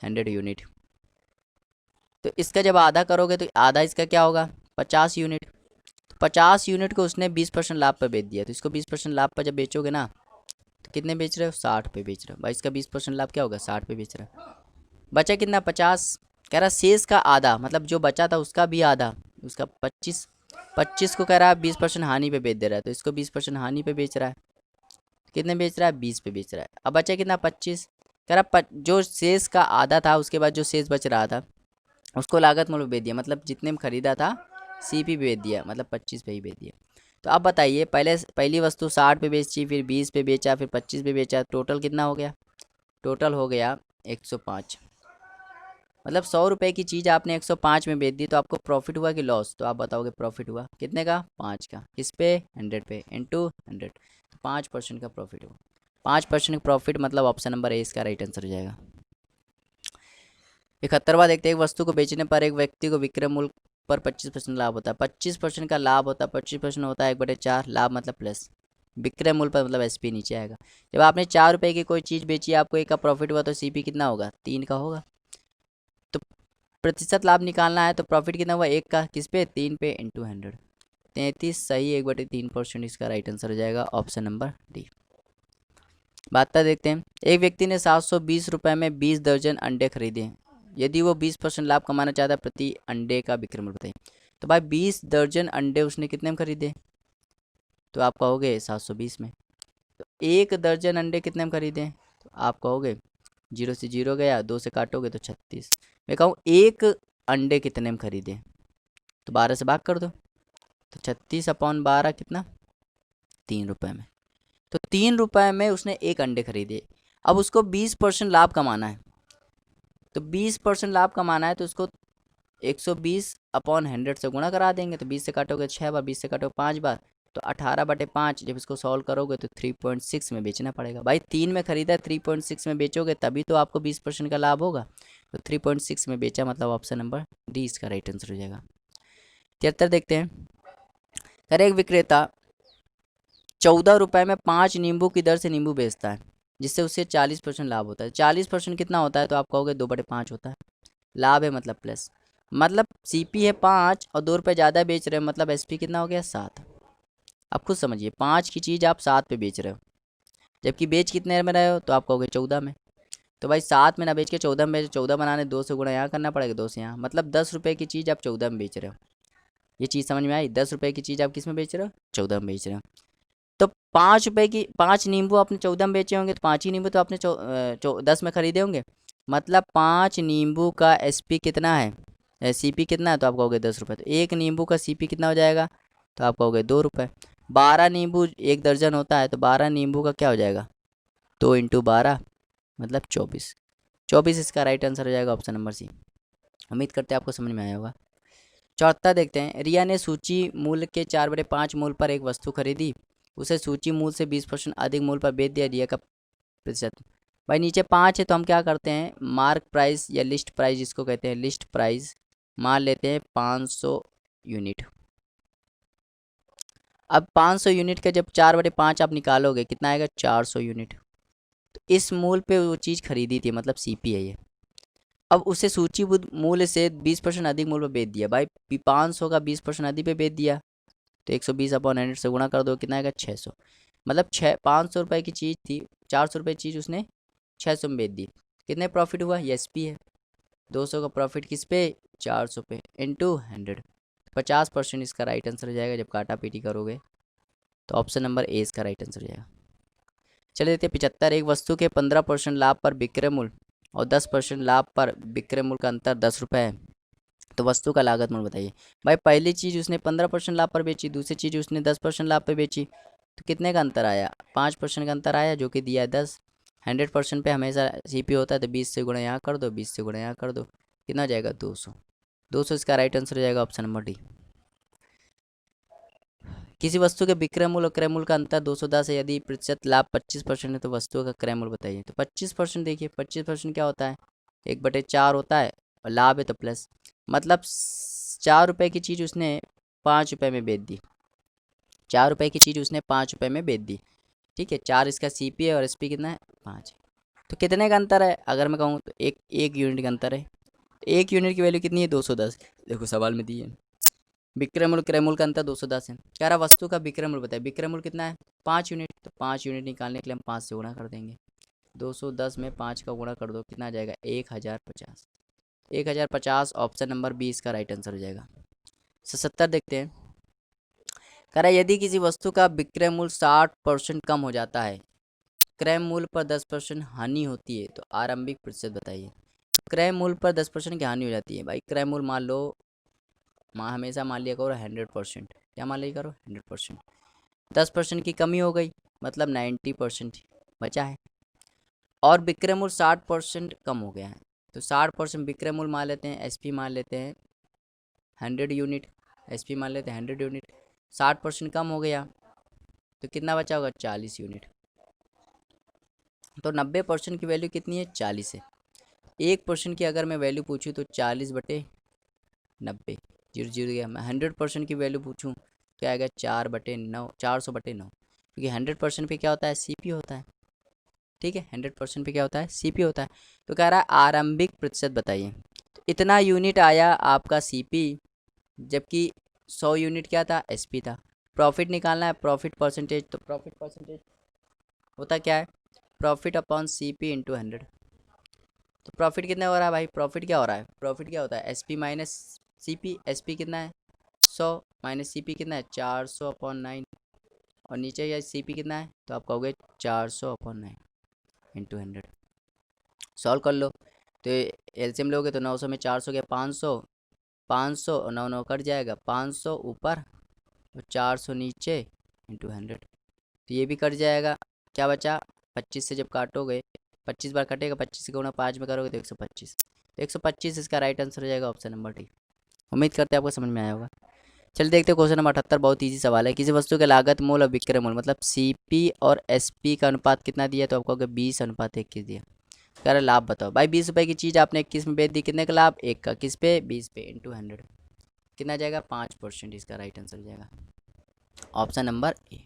100 यूनिट, तो इसका जब आधा करोगे तो आधा इसका क्या होगा 50 यूनिट, तो 50 यूनिट को उसने 20% लाभ पर बेच दिया, तो इसको 20% लाभ पर जब बेचोगे ना, तो कितने बेच रहे हो 60 पे बेच रहे हो, भाई इसका 20% लाभ क्या होगा 60 पे बेच रहा है, बचा कितना 50, कह रहा शेष का आधा, मतलब जो बचा था उसका भी आधा, उसका 25 को कह रहा है 20% हानि पे बेच दे रहा है, तो इसको 20% हानि पे बेच रहा है, कितने बेच रहा है 20 पे बेच रहा है, अब बचा कितना 25, कह रहा जो शेष का आधा था उसके बाद जो शेष बच रहा था उसको लागत मूल्य बेच दिया, मतलब जितने में खरीदा था CP बेच दिया, मतलब 25 पे ही बेच दिया। तो अब बताइए, पहली वस्तु 60 पे बेची, फिर 20 पे बेचा, फिर 25 पे बेचा, टोटल कितना हो गया, टोटल हो गया 105, मतलब 100 रुपये की चीज़ आपने 105 में बेच दी, तो आपको प्रॉफिट हुआ कि लॉस, तो आप बताओगे प्रॉफिट हुआ कितने का 5 का, किस पे 100 पे इंटू 100, तो 5% का प्रॉफिट हुआ, 5% प्रॉफिट, मतलब ऑप्शन नंबर ए इसका राइट आंसर हो जाएगा। 71वां देखते हैं, एक वस्तु को बेचने पर एक व्यक्ति को विक्रय मूल्य ऊपर 25% लाभ होता है, 25% का लाभ होता है, 25% होता है 1/4, लाभ मतलब प्लस, विक्रय मूल्य पर मतलब एसपी नीचे आएगा। जब आपने 4 रुपये की कोई चीज़ बेची, आपको 1 का प्रॉफिट हुआ, तो सीपी कितना होगा, 3 का होगा। तो प्रतिशत लाभ निकालना है तो प्रॉफिट कितना हुआ, 1 का, किस पे, 3 पे, इंटू 100, 33 सही, 1/3% इसका राइट आंसर हो जाएगा ऑप्शन नंबर डी। बात देखते हैं। एक व्यक्ति ने 720 रुपये में 20 दर्जन अंडे खरीदे। यदि वो 20% लाभ कमाना चाहता है, प्रति अंडे का विक्रय मूल्य बताइए। तो भाई 20 दर्जन अंडे उसने कितने में खरीदे, तो आप कहोगे 720 में। तो 1 दर्जन अंडे कितने में खरीदे, तो आप कहोगे 0 से 0 गया, 2 से काटोगे तो 36। मैं कहूँ 1 अंडे कितने में खरीदे, तो 12 से भाग कर दो, तो 36/12 कितना, 3 रुपये में। तो 3 रुपये में उसने 1 अंडे खरीदे। अब उसको 20% लाभ कमाना है, तो 20% लाभ कमाना है तो उसको 120/100 से गुणा करा देंगे। तो 20 से काटोगे 6 बार, 20 से काटोगे 5 बार, तो 18/5। जब इसको सॉल्व करोगे तो 3.6 में बेचना पड़ेगा। भाई 3 में खरीदा है, 3.6 में बेचोगे तभी तो आपको 20% का लाभ होगा। तो 3.6 में बेचा, मतलब ऑप्शन नंबर डी इसका राइट आंसर हो जाएगा। 73 देखते हैं। हर एक विक्रेता 14 रुपये में 5 नींबू की दर से नींबू बेचता है, जिससे उसे 40% लाभ होता है। 40% कितना होता है, तो आप कहोगे 2/5 होता है। लाभ है मतलब प्लस, मतलब सीपी है 5 और 2 रुपये ज़्यादा बेच रहे हो, मतलब एसपी कितना हो गया, 7। अब खुद समझिए, 5 की चीज़ आप 7 पे बेच रहे हो, जबकि बेच कितने में रहे हो, तो आप कहोगे 14 में। तो भाई 7 में ना बेच के 14 में, 14 बनाने 2 से गुणा यहाँ करना पड़ेगा, 2 से यहाँ, मतलब 10 रुपये की चीज़ आप 14 में बेच रहे हो। ये चीज़ समझ में आई, 10 रुपये की चीज़ आप किस में बेच रहे हो, 14 में बेच रहे हो। तो 5 रुपये की 5 नींबू आपने 14 में बेचे होंगे, तो 5 ही नींबू तो आपने 10 में खरीदे होंगे, मतलब 5 नींबू का एसपी कितना है, सीपी कितना है, तो आप कहोगे 10 रुपये। तो 1 नींबू का सीपी कितना हो जाएगा, तो आप कहोगे 2 रुपये। 12 नींबू 1 दर्जन होता है, तो 12 नींबू का क्या हो जाएगा, 2 × 12 मतलब 24। 24 इसका राइट आंसर हो जाएगा ऑप्शन नंबर सी। उम्मीद करते हैं आपको समझ में आया होगा। 74 देखते हैं। रिया ने सूची मूल्य के 4/5 मूल्य पर एक वस्तु खरीदी, उसे सूची मूल्य से 20% अधिक मूल्य पर बेच दिया। रिया का प्रतिशत, भाई नीचे 5 है तो हम क्या करते हैं, मार्क प्राइस या लिस्ट प्राइस जिसको कहते हैं, लिस्ट प्राइस मान लेते हैं 500 यूनिट। अब 500 यूनिट का जब 4/5 आप निकालोगे कितना आएगा, 400 यूनिट। तो इस मूल्य पे वो चीज़ खरीदी थी, मतलब सीपी है ये। अब उसे सूचीबद्ध मूल्य से 20% अधिक मूल्य पर बेच दिया। भाई 500 का 20% अधिक पे बेच दिया, तो 120/100 से गुणा कर दो, कितना आएगा, 600। मतलब 500 रुपये की चीज़ थी, 400 रुपये की चीज़ उसने 600 में बेच दी। कितने प्रॉफिट हुआ, ये एसपी है। 200 का प्रॉफिट किस पे, 400 पे, इंटू 100, 50% इसका राइट आंसर हो जाएगा। जब काटा पीटी करोगे तो ऑप्शन नंबर ए इसका राइट आंसर हो जाएगा। चले देते 75। एक वस्तु के 15% लाभ पर विक्रय मूल्य और 10% लाभ पर विक्रय मूल्य का अंतर 10 रुपये है, तो वस्तु का लागत मूल्य बताइए। भाई पहली चीज़ उसने 15% लाभ पर बेची, दूसरी चीज़ उसने 10% लाभ पर बेची, तो कितने का अंतर आया, 5% का अंतर आया, जो कि दिया है 10। 100% पे हमेशा सीपी होता है, तो 20 से गुणा यहाँ कर दो, 20 से गुणा यहाँ कर दो, कितना हो जाएगा, 200। 200 इसका राइट आंसर हो जाएगा ऑप्शन नंबर डी। किसी वस्तु के विक्रय मूल्य और क्रय मूल्य का अंतर 210 है, यदि प्रतिशत लाभ 25% है, तो वस्तु का क्रय मूल्य बताइए। तो 25% देखिए, 25% क्या होता है, 1/4 होता है, और लाभ है तो प्लस, मतलब 4 रुपये की चीज़ उसने 5 रुपये में बेच दी। 4 रुपये की चीज़ उसने 5 रुपये में बेच दी, ठीक है। 4 इसका सीपी है और एसपी कितना है, 5। तो कितने का अंतर है, अगर मैं कहूँ तो एक यूनिट का अंतर है। 1 यूनिट की वैल्यू कितनी है, 210। देखो सवाल में दी है, विक्रय मूल्य क्रय मूल्य का अंतर 210 है। कह रहा वस्तु का विक्रय मूल्य बताए, विक्रय मूल्य कितना है, 5 यूनिट। तो 5 यूनिट निकालने के लिए हम 5 से गुणा कर देंगे। 210 में 5 का गुणा कर दो, कितना आ जाएगा, 1050। 1050 ऑप्शन नंबर बी इसका राइट आंसर हो जाएगा। 77 देखते हैं। कह रहा यदि किसी वस्तु का विक्रय मूल्य 60% कम हो जाता है, क्रय मूल्य पर 10% हानि होती है, तो आरंभिक प्रतिशत बताइए। क्रय मूल्य पर 10% की हानि हो जाती है। भाई क्रय मूल्य मान लो, हमेशा मान लिया करो 100%, क्या मान लिया करो, 100%। 10% की कमी हो गई, मतलब 90% बचा है, और विक्रय मूल्य 60% कम हो गया है, तो 60% विक्रय मूल्य मान लेते हैं, एसपी मान लेते हैं 100 यूनिट, एसपी मान लेते हैं 100 यूनिट। 60% कम हो गया, तो कितना बचा होगा, 40 यूनिट। तो 90% की वैल्यू कितनी है, 40 है। 1% की अगर मैं वैल्यू पूछूँ तो 40/90, 0 गया। मैं 100% की वैल्यू पूछूं क्या आएगा, 4/9, 400/9, क्योंकि 100% पे क्या होता है, सीपी होता है। ठीक है, 100% पे क्या होता है, सीपी होता है। तो कह रहा है आरंभिक प्रतिशत बताइए। तो इतना यूनिट आया आपका सीपी, जबकि 100 यूनिट क्या था, एसपी था। प्रॉफिट निकालना है, प्रॉफिट परसेंटेज, तो प्रॉफिट परसेंटेज होता क्या है, प्रॉफिट अपॉन सीपी इंटू 100। तो प्रॉफिट कितना हो रहा है भाई, प्रॉफिट क्या हो रहा है, प्रॉफिट क्या होता है, एसपी माइनस सीपी। एसपी कितना है, 100 माइनस सीपी कितना है, 400/9, और नीचे या सीपी कितना है, तो आप कहोगे 400/9 इंटू 100। सॉल्व कर लो। तो एलसीएम लोगे तो 900 में 400 गया, 500, 500 और 9 9 कट जाएगा, 500 ऊपर और 400 नीचे इंटू 100। तो ये भी कट जाएगा, क्या बचा, 25 से जब काटोगे, 25 बार कटेगा, 25 से गुणा 5 में करोगे तो 125। तो 125 इसका राइट आंसर हो जाएगा, ऑप्शन नंबर डी। उम्मीद करते हैं आपको समझ में आया होगा। चलिए देखते हैं क्वेश्चन नंबर 78, बहुत इजी सवाल है। किसी वस्तु के लागत मूल और विक्रय मूल मतलब सीपी और एसपी का अनुपात कितना दिया, तो आपको 20:21 दिया। कह रहा लाभ बताओ भाई, 20 रुपए की चीज़ आपने 21 में बेच दी, कितने का लाभ, 1 का, किस पे, 20 पे, इंटू 100 कितना जाएगा, 5%। इसका राइट आंसर हो जाएगा ऑप्शन नंबर ए।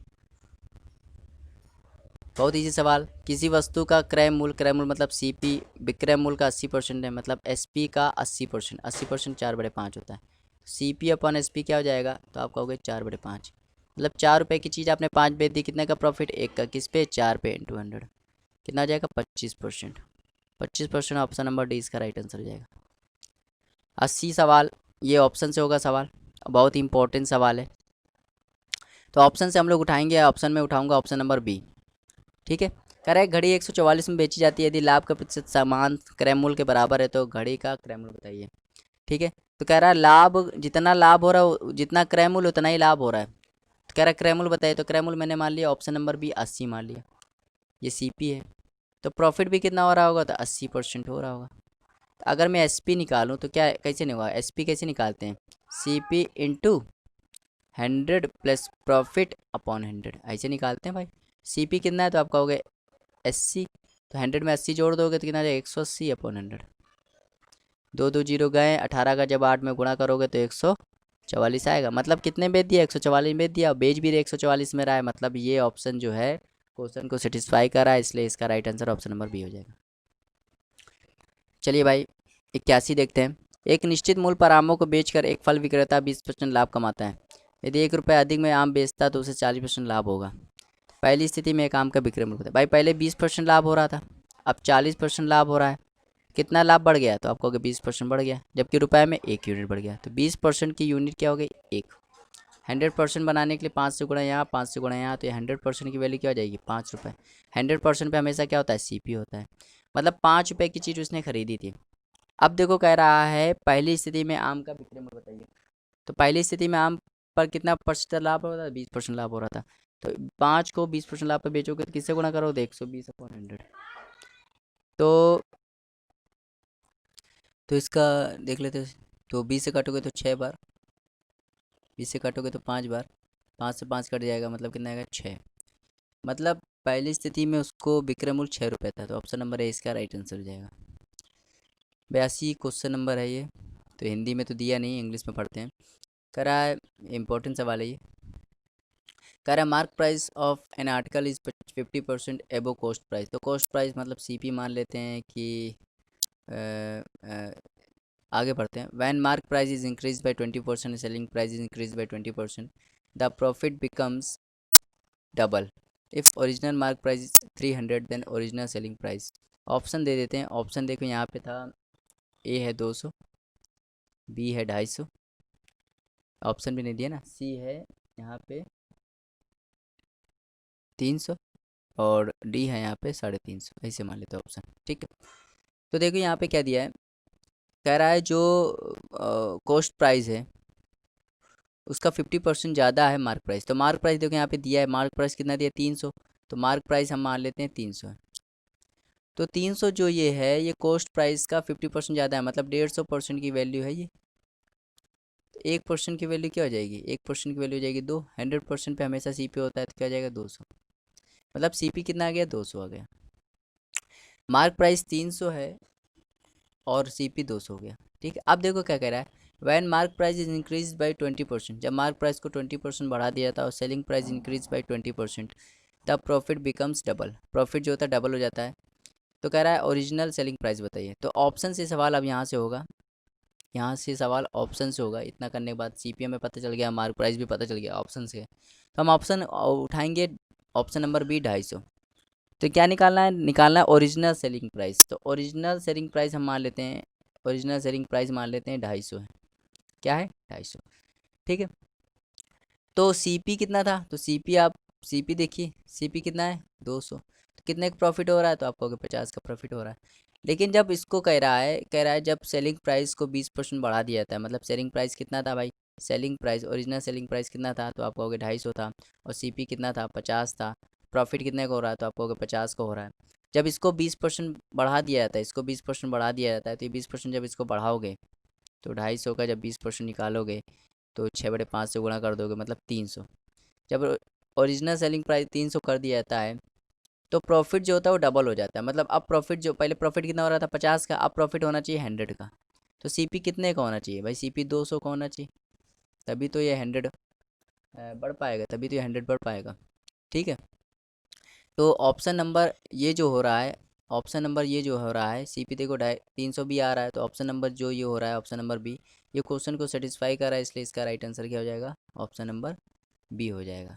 बहुत इजी सवाल। किसी वस्तु का क्रय मूल्य मतलब सीपी, विक्रय मूल्य का 80% है, मतलब एसपी का 80%, 80% 4/5 होता है। सीपी अपॉन एसपी क्या हो जाएगा, तो आप कहोगे 4/5, मतलब 4 रुपए की चीज़ आपने 5 बेच दी, कितने का प्रॉफिट, 1 का, किस पे, 4 पे, इंटू 100 कितना हो जाएगा, 25%। 25% ऑप्शन नंबर डी इसका राइट आंसर हो जाएगा। 80 सवाल, ये ऑप्शन से होगा सवाल, बहुत ही इंपॉर्टेंट सवाल है। तो ऑप्शन से हम लोग उठाएंगे, ऑप्शन में उठाऊंगा ऑप्शन नंबर बी। ठीक है, कह रहा है घड़ी 144 में बेची जाती है, यदि लाभ का प्रतिशत समान क्रय मूल्य के बराबर है तो घड़ी का क्रय मूल्य बताइए। ठीक है, तो कह रहा है लाभ, जितना लाभ हो रहा है, जितना क्रय मूल्य उतना ही लाभ हो रहा है। तो कह रहा है क्रय मूल्य बताइए, तो क्रय मूल्य मैंने मान लिया ऑप्शन नंबर बी 80 मान लिया, ये सीपी है। तो प्रॉफिट भी कितना हो रहा होगा, तो 80% हो रहा होगा। तो अगर मैं एसपी निकालूँ तो क्या, कैसे नहीं होगा, एसपी कैसे निकालते हैं, CP into 100 plus profit upon 100, ऐसे निकालते हैं भाई। सीपी कितना है, तो आप कहोगे 80, तो 100 में 80 जोड़ दोगे तो कितना आ जाएगा, 180/100। 2 2 जीरो गए, 18 का जब 8 में गुणा करोगे तो 144 आएगा। मतलब कितने बेच दिया, 144 बेच दिया, बेच भी 144 में रहा है, मतलब ये ऑप्शन जो है क्वेश्चन को सेटिस्फाई कर रहा है, इसलिए इसका right answer option number B हो जाएगा। चलिए भाई 81 देखते हैं। एक निश्चित मूल्य पर आमों को बेचकर एक फल विक्रेता 20% लाभ कमाता है। यदि 1 रुपये अधिक में आम बेचता तो उसे 40% लाभ होगा। पहली स्थिति में एक आम का विक्रय मूल्य होता है। भाई पहले 20% लाभ हो रहा था, अब 40% लाभ हो रहा है, कितना लाभ बढ़ गया, तो आपको अगर 20% बढ़ गया, जबकि रुपए में 1 यूनिट बढ़ गया। तो 20% की यूनिट क्या हो गई, 1। 100% बनाने के लिए 5 से गुणा यहाँ, 5 से गुणा यहाँ, तो ये 100% की वैल्यू क्या हो जाएगी, 5 रुपये। 100% पे हमेशा क्या होता है, सीपी होता है, मतलब 5 रुपये की चीज़ उसने खरीदी थी। अब देखो कह रहा है पहली स्थिति में आम का विक्रय मूल्य बताइए। तो पहली स्थिति में आम पर कितना प्रतिशत लाभ हो रहा था, 20% लाभ हो रहा था। तो 5 को 20% लाभ पर बेचोगे तो किससे गुणा करोगे, 120/100। तो इसका देख लेते हैं। तो 20 से काटोगे तो 6 बार, 20 से काटोगे तो 5 बार, 5 से 5 कट जाएगा, मतलब कितना आएगा, 6। मतलब पहली स्थिति में उसको विक्रय मूल्य 6 रुपये था, तो ऑप्शन नंबर है इसका राइट आंसर हो जाएगा। 82 क्वेश्चन नंबर है ये, तो हिंदी में तो दिया नहीं, इंग्लिश में पढ़ते हैं। कह रहा है इंपॉर्टेंट सवाल है ये। कह रहा है mark price of an article is 50% above cost price. तो कॉस्ट प्राइस मतलब सीपी मान लेते हैं कि आगे बढ़ते हैं। When mark price is increase by 20%, selling price is increase by 20%, the profit becomes double. If original mark price is 300 then original selling price. Option दे देते हैं। ऑप्शन देखो यहाँ पे था, ए है 200, बी है 250, ऑप्शन भी नहीं दिया ना, सी है यहाँ पे 300 और डी है यहाँ पे 350, ऐसे मान लेते हैं ऑप्शन। ठीक है, तो देखो यहाँ पे क्या दिया है, कह रहा है जो कॉस्ट प्राइस है उसका 50% ज़्यादा है मार्क प्राइस। तो मार्क प्राइस देखो यहाँ पे दिया है, मार्क प्राइस कितना दिया, 300, तो मार्क प्राइस हम मान लेते हैं 300 है। तो 300 जो ये है ये कॉस्ट प्राइस का 50% ज़्यादा है, मतलब 150% की वैल्यू है ये। तो 1% की वैल्यू क्या हो जाएगी, 1% की वैल्यू हो जाएगी 2। 100% पे हमेशा सीपी होता है, तो क्या हो जाएगा, 200। मतलब सीपी कितना आ गया, 200 आ गया। मार्क प्राइस 300 है और सीपी 200 हो गया। ठीक है, अब देखो क्या कह रहा है, when mark price is increase by 20%, जब मार्क प्राइस को 20% बढ़ा दिया था और सेलिंग प्राइस इंक्रीज बाई 20%, तब प्रॉफिट बिकम्स डबल, प्रॉफिट जो होता है डबल हो जाता है। तो कह रहा है ओरिजिनल सेलिंग प्राइस बताइए। तो ऑप्शन से सवाल अब यहाँ से होगा, यहाँ से सवाल ऑप्शन से होगा। इतना करने के बाद सीपीएम में पता चल गया, मार्क प्राइस भी पता चल गया ऑप्शन से, तो हम ऑप्शन उठाएंगे, ऑप्शन नंबर बी 250। तो क्या निकालना है, निकालना है ओरिजिनल सेलिंग प्राइस। तो ओरिजिनल सेलिंग प्राइस हम मान लेते हैं, ओरिजिनल सेलिंग प्राइस मान लेते हैं 250 है। क्या है, 250, ठीक है। तो सीपी कितना था, तो सीपी आप सीपी देखिए, सीपी कितना है 200, तो कितने का प्रॉफिट हो रहा है, तो आप कहोगे 50 का प्रॉफिट हो रहा है। लेकिन जब इसको कह रहा है जब सेलिंग प्राइस को 20% बढ़ा दिया था, मतलब सेलिंग प्राइस कितना था भाई, selling price original selling price कितना था, तो आप कहोगे 250 था, और सीपी कितना था 50 था, प्रॉफिट कितने का हो रहा है, तो आप कहोगे 50 का हो रहा है। जब इसको 20% बढ़ा दिया जाता है, इसको 20% बढ़ा दिया जाता है, तो ये 20% जब इसको बढ़ाओगे, तो 250 का जब 20% निकालोगे, तो 6/5 से गुणा कर दोगे, मतलब 300। जब ओरिजिनल सेलिंग प्राइस 300 कर दिया जाता है, तो प्रॉफिट जो होता है वो डबल हो जाता है। मतलब अब प्रॉफिट, जो पहले प्रॉफिट कितना हो रहा था 50 का, अब प्रॉफिट होना चाहिए 100 का। तो सीपी कितने का होना चाहिए भाई, सीपी 200 का होना चाहिए, तभी तो ये 100 बढ़ पाएगा, तभी तो ये 100 बढ़ पाएगा, ठीक है। तो ऑप्शन नंबर ये जो हो रहा है, ऑप्शन नंबर ये जो हो रहा है, सीपी देखो 300 भी आ रहा है, तो ऑप्शन नंबर जो ये हो रहा है, ऑप्शन नंबर बी, ये क्वेश्चन को सेटिस्फाई कर रहा है, इसलिए इसका राइट आंसर क्या हो जाएगा, ऑप्शन नंबर बी हो जाएगा,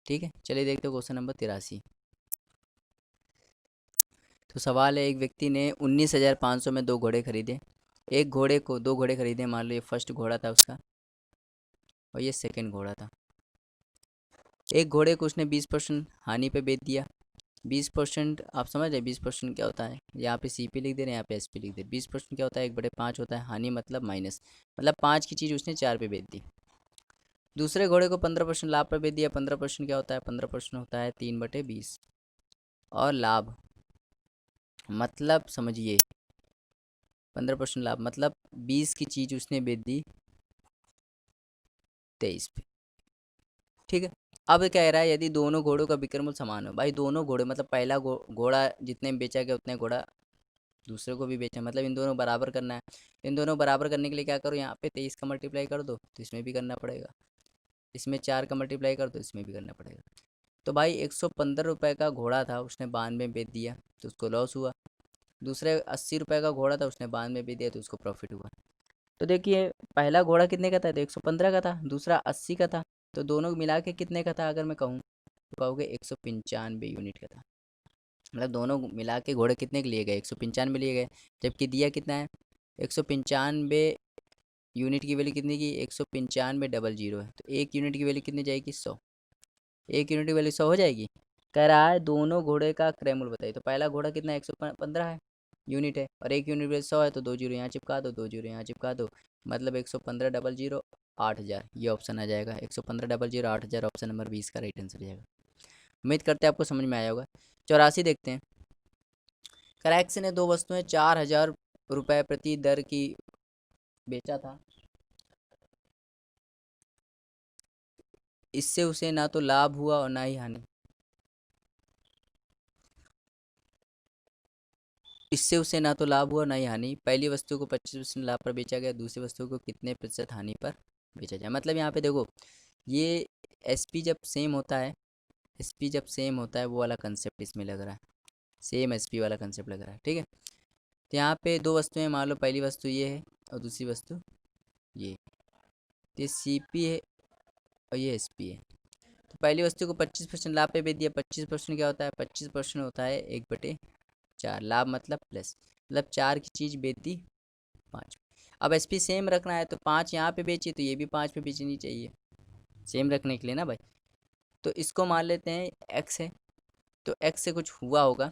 ठीक है। चलिए देखते हो क्वेश्चन नंबर 83। तो सवाल है, एक व्यक्ति ने 19,500 में 2 घोड़े खरीदे। एक घोड़े को 2 घोड़े खरीदे, मान लो ये फर्स्ट घोड़ा था उसका, और ये सेकंड घोड़ा था। एक घोड़े को उसने 20% हानि पे बेच दिया। 20% आप समझ रहे, 20% क्या होता है, यहाँ पे सी पी लिख दे रहे हैं, यहाँ पे एस पी लिख दे। 20% क्या होता है, 1/5 होता है, हानि मतलब माइनस, मतलब 5 की चीज़ उसने 4 पे बेच दी। दूसरे घोड़े को 15% लाभ पर बेच दिया। 15% क्या होता है, 15% होता है 3/20, और लाभ मतलब समझिए 15% लाभ मतलब 20 की चीज़ उसने बेच दी 23 पे, ठीक है। अब कह रहा है यदि दोनों घोड़ों का विक्रय मूल्य समान हो, भाई दोनों घोड़े मतलब पहला घोड़ा जितने में बेचा गया उतने घोड़ा दूसरे को भी बेचा, मतलब इन दोनों बराबर करना है। इन दोनों बराबर करने के लिए क्या करो, यहाँ पे 23 का मल्टीप्लाई कर दो, तो इसमें भी करना पड़ेगा, इसमें 4 का मल्टीप्लाई कर दो, इसमें भी करना पड़ेगा। तो भाई 115 रुपये का घोड़ा था, उसने 92 में बेच दिया, तो उसको लॉस हुआ। दूसरे 80 रुपये का घोड़ा था, उसने 92 में बेच दिया, तो उसको प्रॉफिट हुआ। तो देखिए पहला घोड़ा कितने का था, तो 115 का था, दूसरा 80 का था, तो दोनों मिला के कितने का था, अगर मैं कहूँ तो कहोगे 195 यूनिट का था। मतलब दोनों मिला के घोड़े कितने के लिए गए, 195 लिए गए, जबकि दिया कितना है 195 यूनिट की वैल्यू कितनी की, 195 डबल जीरो है, तो एक यूनिट की वैल्यू कितनी जाएगी 100, एक यूनिट की वैल्यू 100 हो जाएगी। कह रहा है दोनों घोड़े का क्रय मूल्य बताइए। तो पहला घोड़ा कितना है 115 है, यूनिट है, और एक यूनिट वैल्यू 100 है, तो 2 जीरो यहाँ चिपका दो, 2 जीरो यहाँ चिपका दो, मतलब 115 डबल जीरो 8,000, ये ऑप्शन आ जाएगा। 115 डबल जीरो 8,000 ऑप्शन नंबर 20 का राइट आंसर हो जाएगा। उम्मीद करते हैं आपको समझ में आया होगा। 84 देखते हैं। करैक्स ने 2 वस्तुएं 4,000 रुपये प्रति दर की बेचा था। इससे उसे ना तो लाभ हुआ और ना ही हानि। इससे उसे ना तो लाभ हुआ ना ही हानि। पहली वस्तु को 25% लाभ पर बेचा गया, दूसरी वस्तु को कितने प्रतिशत हानि पर बेचा जाए। मतलब यहाँ पे देखो, ये एसपी जब सेम होता है, एसपी जब सेम होता है, वो वाला कंसेप्ट इसमें लग रहा है, सेम एसपी वाला कंसेप्ट लग रहा है, ठीक है। तो यहाँ पे 2 वस्तुएं, मान लो पहली वस्तु ये है और दूसरी वस्तु ये सीपी है और ये एसपी है। तो पहली वस्तु को 25% लाभ पे बेच दिया। 25% क्या होता है, 25% होता है 1/4, लाभ मतलब प्लस, मतलब 4 की चीज़ बेच दी 5। अब एसपी सेम रखना है, तो 5 यहाँ पे बेची, तो ये भी 5 पे बेचनी चाहिए, सेम रखने के लिए ना भाई। तो इसको मान लेते हैं एक्स है, तो एक्स से कुछ हुआ होगा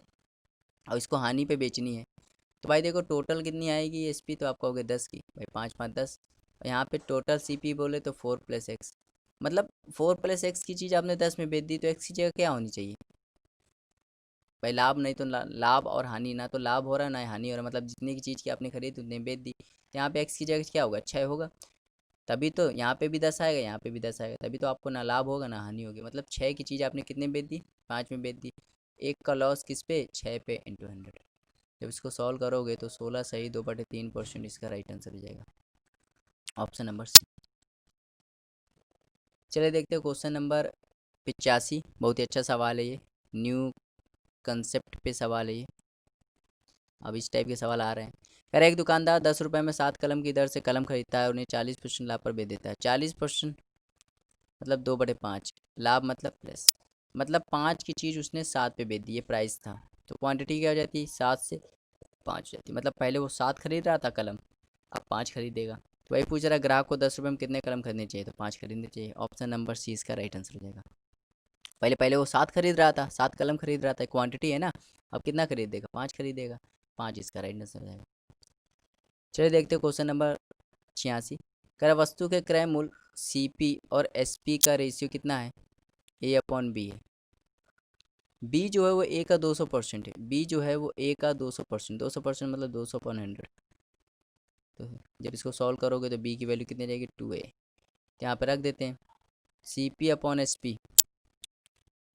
और इसको हानि पे बेचनी है। तो भाई देखो टोटल कितनी आएगी एसपी, तो आप कहोगे 10 की, भाई 5 5 10, और यहाँ पे टोटल सीपी बोले तो 4+x, मतलब 4+x की चीज़ आपने 10 में बेच दी, तो एक्स की जगह क्या होनी चाहिए भाई, लाभ नहीं तो लाभ और हानि, ना तो लाभ हो रहा है ना हानि हो रहा है, मतलब जितने की चीज़ की आपने खरीदी उतने बेच दी, तो यहाँ पे एक्स की जगह क्या होगा 6 होगा। तभी तो यहाँ पे भी 10 आएगा, यहाँ पे भी 10 आएगा, तभी तो आपको ना लाभ होगा ना हानि होगी। मतलब 6 की चीज़ आपने कितने में बेच दी, 5 में बेच दी। एक का लॉस किस पे, 6 पे इंटू 100। जब इसको सॉल्व करोगे तो 16 सही 2/3% इसका राइट आंसर हो जाएगा। Option number C. चलिए देखते हैं क्वेश्चन नंबर 85। बहुत ही अच्छा सवाल है ये, न्यू कंसेप्ट पे सवाल है ये। अब इस टाइप के सवाल आ रहे हैं। कह रहा है एक दुकानदार 10 रुपये में 7 कलम की दर से कलम खरीदता है और उन्हें 40% लाभ पर बेच देता है। 40% मतलब 2/5, लाभ मतलब प्लस, मतलब 5 की चीज़ उसने 7 पे बेच दी, ये प्राइस था। तो क्वांटिटी क्या हो जाती है, 7 से 5 हो जाती है। मतलब पहले वो 7 खरीद रहा था कलम, अब 5 खरीदेगा। तो वही पूछ रहा है ग्राहक को 10 रुपये में कितने कलम खरीदने चाहिए, तो 5 खरीदने चाहिए। ऑप्शन नंबर सी इसका राइट आंसर हो जाएगा। पहले पहले वो 7 खरीद रहा था, 7 कलम खरीद रहा था, क्वांटिटी है ना। अब कितना खरीदेगा, 5 खरीदेगा, 5 इसका राइट आंसर हो जाएगा। चलिए देखते हैं क्वेश्चन नंबर 86। कर वस्तु के क्रय मूल्य सीपी और एसपी का रेशियो कितना है, A/B है। बी जो है वो ए का 200% है, बी जो है वो ए का 200%, 200% मतलब 200/100। तो जब इसको सॉल्व करोगे तो बी की वैल्यू कितनी रहेगी, 2A। तो यहाँ पर रख देते हैं CP/SP,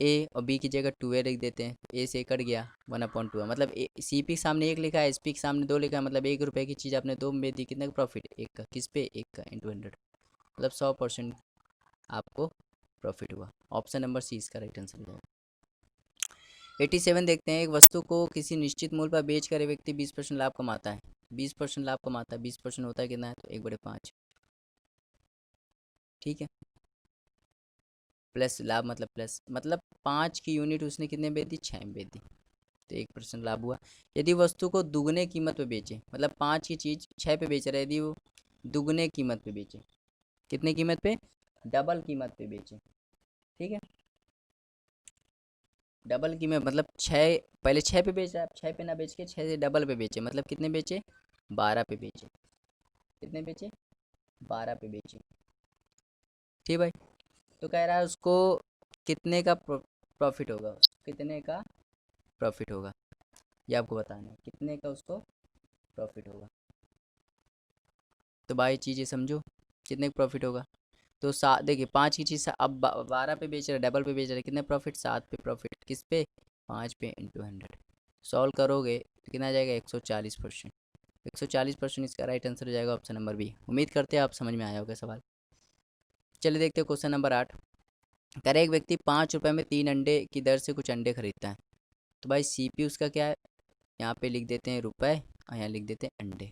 ए और बी की जगह 2A लिख देते हैं। ए से कट गया, 1/2, मतलब CP के सामने 1 लिखा है, SP के सामने 2 लिखा है, मतलब 1 रुपये की चीज़ आपने 2 में दी, कितने का प्रॉफिट, 1 का। किस पे, 1 का इंटू 100, मतलब 100% आपको प्रॉफिट हुआ। ऑप्शन नंबर सी इसका राइट आंसर हो जाएगा। 87 देखते हैं। एक वस्तु को किसी निश्चित मूल्य पर बेच कर व्यक्ति 20% लाभ कमाता है। 20% लाभ कमाता है, 20% होता है कितना है, तो 1/5, ठीक है। प्लस लाभ मतलब प्लस, मतलब 5 की यूनिट उसने कितने बेच दी, 6 में बेच दी, तो 1% लाभ हुआ। यदि वस्तु को दुगने कीमत पे बेचे, मतलब 5 की चीज़ 6 पे बेच रहा है, यदि वो दुगने कीमत पे बेचे, कितने कीमत पे, डबल कीमत पे बेचे, ठीक है। डबल कीमत मतलब 6, पहले 6 पे बेच रहा है, 6 पे ना बेच के 6 से डबल पे बेचे, मतलब कितने बेचे, 12 पे बेचे, कितने बेचे, 12 पे बेचे, ठीक भाई। तो कह रहा है उसको कितने का प्रॉफिट होगा, कितने का प्रॉफिट होगा, ये आपको बताना है, कितने का उसको प्रॉफिट होगा। तो भाई चीज़ें समझो, कितने का प्रॉफिट होगा। तो देखिए 5 की चीज़ अब 12 पे बेच रहा है, डबल पे बेच रहा है, कितने प्रॉफिट, 7 पे प्रॉफिट, किस पे, 5 पे इंटू 100। सॉल्व करोगे तो कितना आ जाएगा, 140%। 140% इसका राइट आंसर हो जाएगा, ऑप्शन नंबर बी। उम्मीद करते हैं आप समझ में आया होगा सवाल। चलिए देखते हैं क्वेश्चन नंबर 8। कह रहे एक व्यक्ति 5 रुपये में 3 अंडे की दर से कुछ अंडे खरीदता है। तो भाई CP उसका क्या है, यहाँ पे लिख देते हैं रुपए और यहाँ लिख देते हैं अंडे।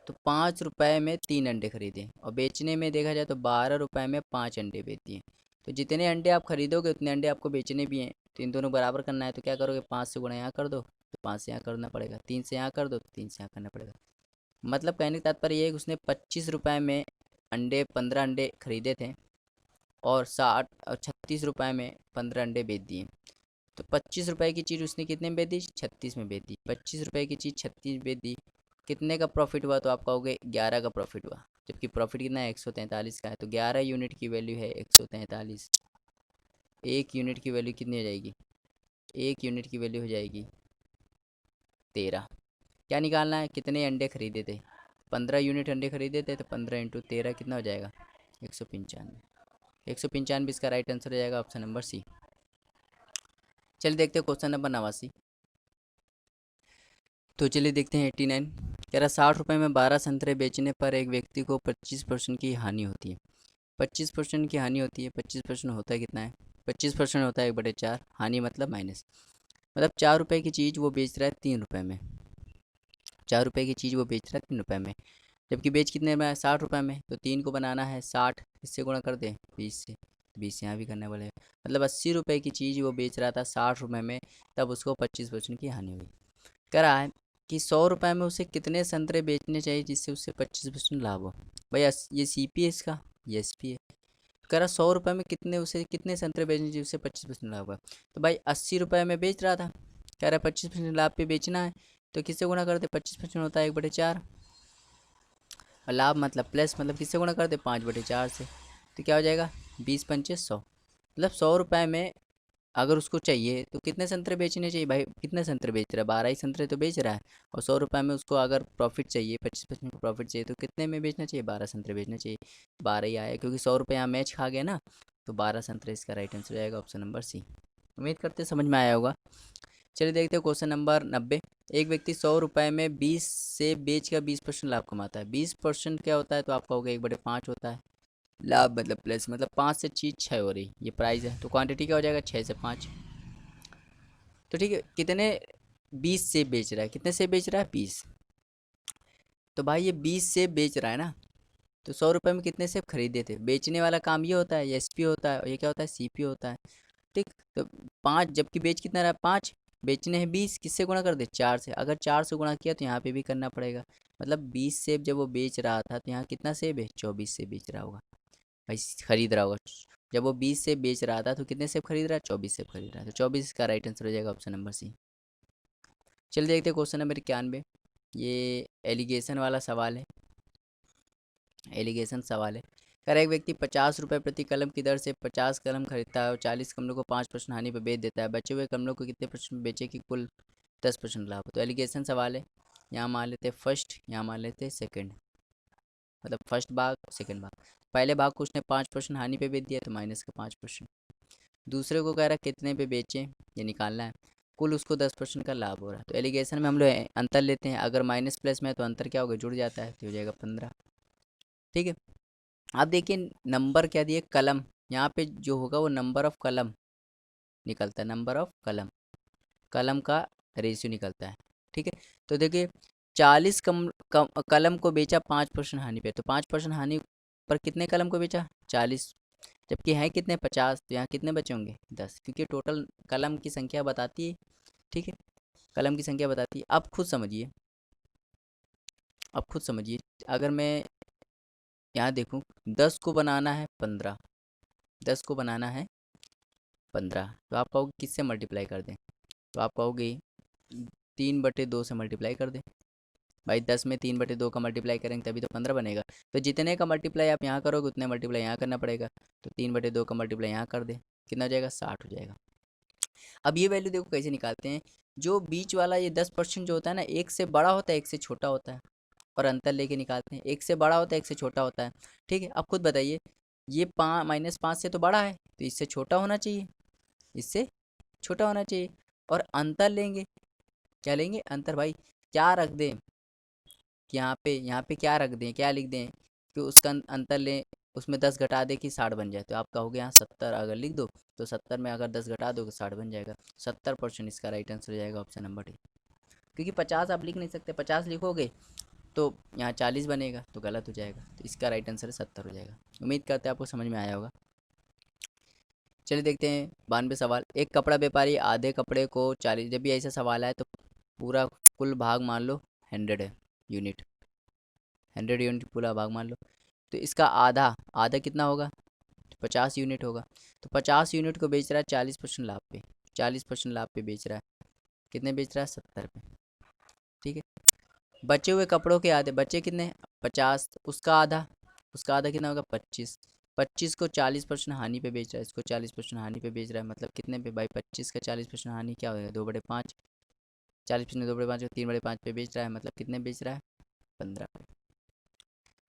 तो 5 रुपये में 3 अंडे खरीदे और बेचने में देखा जाए तो 12 रुपये में 5 अंडे बेचती हैं। तो जितने अंडे आप खरीदोगे उतने अंडे आपको बेचने भी हैं, तो इन दोनों बराबर करना है। तो क्या करोगे, 5 से गुणा यहाँ कर दो, तो 5 से यहाँ करना पड़ेगा, 3 से यहाँ कर दो तो 3 से यहाँ करना पड़ेगा। मतलब कहने का तात्पर्य ये है कि उसने 25 रुपये में अंडे 15 अंडे खरीदे थे और 36 रुपये में 15 अंडे बेच दिए। तो 25 रुपये की चीज़ उसने कितने में बेच दी, 36 में बेच दी। 25 रुपये की चीज़ 36 में बेच दी, कितने का प्रॉफिट हुआ, तो आप कहोगे 11 का प्रॉफिट हुआ। जबकि प्रॉफिट कितना है, 143 का है। तो 11 यूनिट की वैल्यू है 143। एक यूनिट की वैल्यू कितनी हो जाएगी, एक यूनिट की वैल्यू हो जाएगी 13। क्या निकालना है, कितने अंडे खरीदे थे, 15 यूनिट अंडे खरीदे थे, तो 15 इंटू 13 कितना हो जाएगा, 195। 195 इसका राइट आंसर हो जाएगा, ऑप्शन नंबर सी। चलिए देखते हैं क्वेश्चन नंबर 89। तो चलिए देखते हैं 89। कह रहा 60 रुपये में 12 संतरे बेचने पर एक व्यक्ति को 25% की हानि होती है। 25% की हानि होती है, 25% होता है कितना है, 25% होता है 1/4, हानि मतलब माइनस। मतलब 4 रुपये की चीज़ वो बेच रहा है 3 रुपये में, 4 रुपये की चीज़ वो बेच रहा है 3 रुपये में, जबकि बेच कितने में है, 60 रुपये में। तो 3 को बनाना है 60, इससे गुणा कर दे 20 से, 20 यहाँ भी करना पड़ेगा। मतलब 80 रुपये की चीज़ वो बेच रहा था 60 रुपये में, तब उसको 25% की हानि हुई। कह रहा है कि 100 रुपये में उसे कितने संतरे बेचने चाहिए जिससे उससे 25% लाभ हो। भैया ये CP है इसका, ये SP है। कह रहा 100 रुपये में कितने संतरे बेचने चाहिए उससे 25% लाभ होगा। तो भाई 80 रुपये में बेच रहा था, कह रहा 25% लाभ पे बेचना है, तो किससे गुणा करते, 25% होता है 1/4, और लाभ मतलब प्लस, मतलब किससे गुणा करते, 5/4 से। तो क्या हो जाएगा, 20×5 = 100। मतलब 100 रुपये में अगर उसको चाहिए तो कितने संतरे बेचने चाहिए, भाई कितने संतरे बेच रहा है, 12 ही संतरे तो बेच रहा है। और 100 रुपये में उसको अगर प्रॉफिट चाहिए, 25% प्रॉफिट चाहिए, तो कितने में बेचना चाहिए, 12 संतरे बेचना चाहिए। 12 ही आया क्योंकि 100 रुपये यहाँ मैच खा गया ना, तो 12 संतरे इसका राइट आंसर हो जाएगा, ऑप्शन नंबर सी। उम्मीद करते समझ में आया होगा। चलिए देखते हैं क्वेश्चन नंबर 90। एक व्यक्ति 100 रुपये में 20 सेब बेच कर 20% लाभ कमाता है। 20% क्या होता है, तो आपका होगा 1/5 होता है। लाभ मतलब प्लस, मतलब 5 से चीज़ 6 हो रही, ये प्राइस है, तो क्वांटिटी क्या हो जाएगा 6 से 5। तो ठीक है, कितने 20 सेब बेच रहा है, कितने सेब बेच रहा है 20। तो भाई ये 20 सेब बेच रहा है ना, तो 100 रुपये में कितने सेब खरीदे थे। बेचने वाला काम ये होता है, ये एसपी होता है, और ये क्या होता है सीपी होता है। ठीक। तो 5, जबकि बेच कितना रहा 5, बेचने हैं 20, किससे गुणा कर दे 4 से। अगर 4 से गुणा किया तो यहाँ पे भी करना पड़ेगा। मतलब 20 सेब जब वो बेच रहा था, तो यहाँ कितना सेब है 24 सेब बेच रहा होगा भाई, खरीद रहा होगा। जब वो 20 सेब बेच रहा था तो कितने सेब खरीद रहा है 24 सेब खरीद रहा है, तो 24 का राइट आंसर हो जाएगा ऑप्शन नंबर सी। चलिए देखते हैं क्वेश्चन नंबर 91। ये एलिगेशन वाला सवाल है, एलिगेशन सवाल है। कर एक व्यक्ति 50 रुपये प्रति कलम की दर से 50 कलम खरीदता है और 40 कमलों को 5% हानि पर बेच देता है। बचे हुए कमलों को कितने परसेंट बेचे कि कुल 10% लाभ हो। तो एलिगेशन सवाल है। यहाँ मान लेते हैं फर्स्ट, यहाँ मान लेते हैं सेकंड, मतलब फर्स्ट भाग सेकंड भाग। पहले भाग को उसने 5% हानि पे बेच दिया, तो माइनस का 5%। दूसरे को कह रहा है कितने पे बेचें, ये निकालना है। कुल उसको 10% का लाभ हो रहा है। तो एलिगेशन में हम लोग अंतर लेते हैं, अगर माइनस प्लस में है तो अंतर क्या होगा, जुड़ जाता है, तो हो जाएगा 15। ठीक है। आप देखिए नंबर क्या दिए, कलम। यहाँ पे जो होगा वो नंबर ऑफ कलम निकलता है, नंबर ऑफ कलम, कलम का रेशियो निकलता है। ठीक है। तो देखिए 40 कलम को बेचा 5% हानि पे, तो 5% हानि पर कितने कलम को बेचा 40, जबकि हैं कितने 50, तो यहाँ कितने बचे होंगे 10, क्योंकि टोटल कलम की संख्या बताती है। ठीक है, कलम की संख्या बताती है। अब खुद समझिए, अब खुद समझिए, अगर मैं यहाँ देखूँ 10 को बनाना है 15, 10 को बनाना है 15, तो आप कहोगे किससे मल्टीप्लाई कर दें, तो आप कहोगे 3/2 से मल्टीप्लाई कर दें। भाई 10 में 3/2 का मल्टीप्लाई करेंगे तभी तो 15 बनेगा। तो जितने का मल्टीप्लाई आप यहाँ करोगे उतने मल्टीप्लाई यहाँ करना पड़ेगा, तो 3/2 का मल्टीप्लाई यहाँ कर दे, कितना हो जाएगा 60 हो जाएगा। अब ये वैल्यू देखो कैसे निकालते हैं। जो बीच वाला ये 10% जो होता है ना, एक से बड़ा होता है एक से छोटा होता है, और अंतर लेके निकालते हैं। एक से बड़ा होता है एक से छोटा होता है। ठीक है, अब खुद बताइए, ये -5 से तो बड़ा है, तो इससे छोटा होना चाहिए, इससे छोटा होना चाहिए। और अंतर लेंगे, क्या लेंगे अंतर भाई, क्या रख दें कि यहाँ पे क्या रख दें, क्या लिख दें कि उसका अंतर लें, उसमें 10 घटा दे कि 60 बन जाए। तो आप कहोगे यहाँ 70 अगर लिख दो, तो 70 में अगर 10 घटा दो तो 60 बन जाएगा। 70% इसका राइट आंसर हो जाएगा ऑप्शन नंबर डी। क्योंकि 50 आप लिख नहीं सकते, 50 लिखोगे तो यहाँ 40 बनेगा, तो गलत हो जाएगा। तो इसका राइट आंसर 70 हो जाएगा। उम्मीद करते हैं आपको समझ में आया होगा। चलिए देखते हैं 92 सवाल। एक कपड़ा व्यापारी आधे कपड़े को 40, जब भी ऐसा सवाल आए तो पूरा कुल भाग मान लो 100 है यूनिट, 100 यूनिट पूरा भाग मान लो। तो इसका आधा, आधा कितना होगा, 50 यूनिट होगा। तो 50 यूनिट को बेच रहा है 40% लाभ पे, 40% लाभ पे बेच रहा है। कितने बेच रहा है 70 पे। ठीक है। बचे हुए कपड़ों के आधे, बचे कितने 50, उसका आधा, उसका आधा कितना होगा 25। 25 को 40% हानि पे बेच रहा है, इसको 40% हानि पे बेच रहा है, मतलब कितने पे भाई 25 का 40% हानि क्या होगा 2/5। 40% 2/5 को 3/5 पे बेच रहा है, मतलब कितने बेच रहा है 15 पे।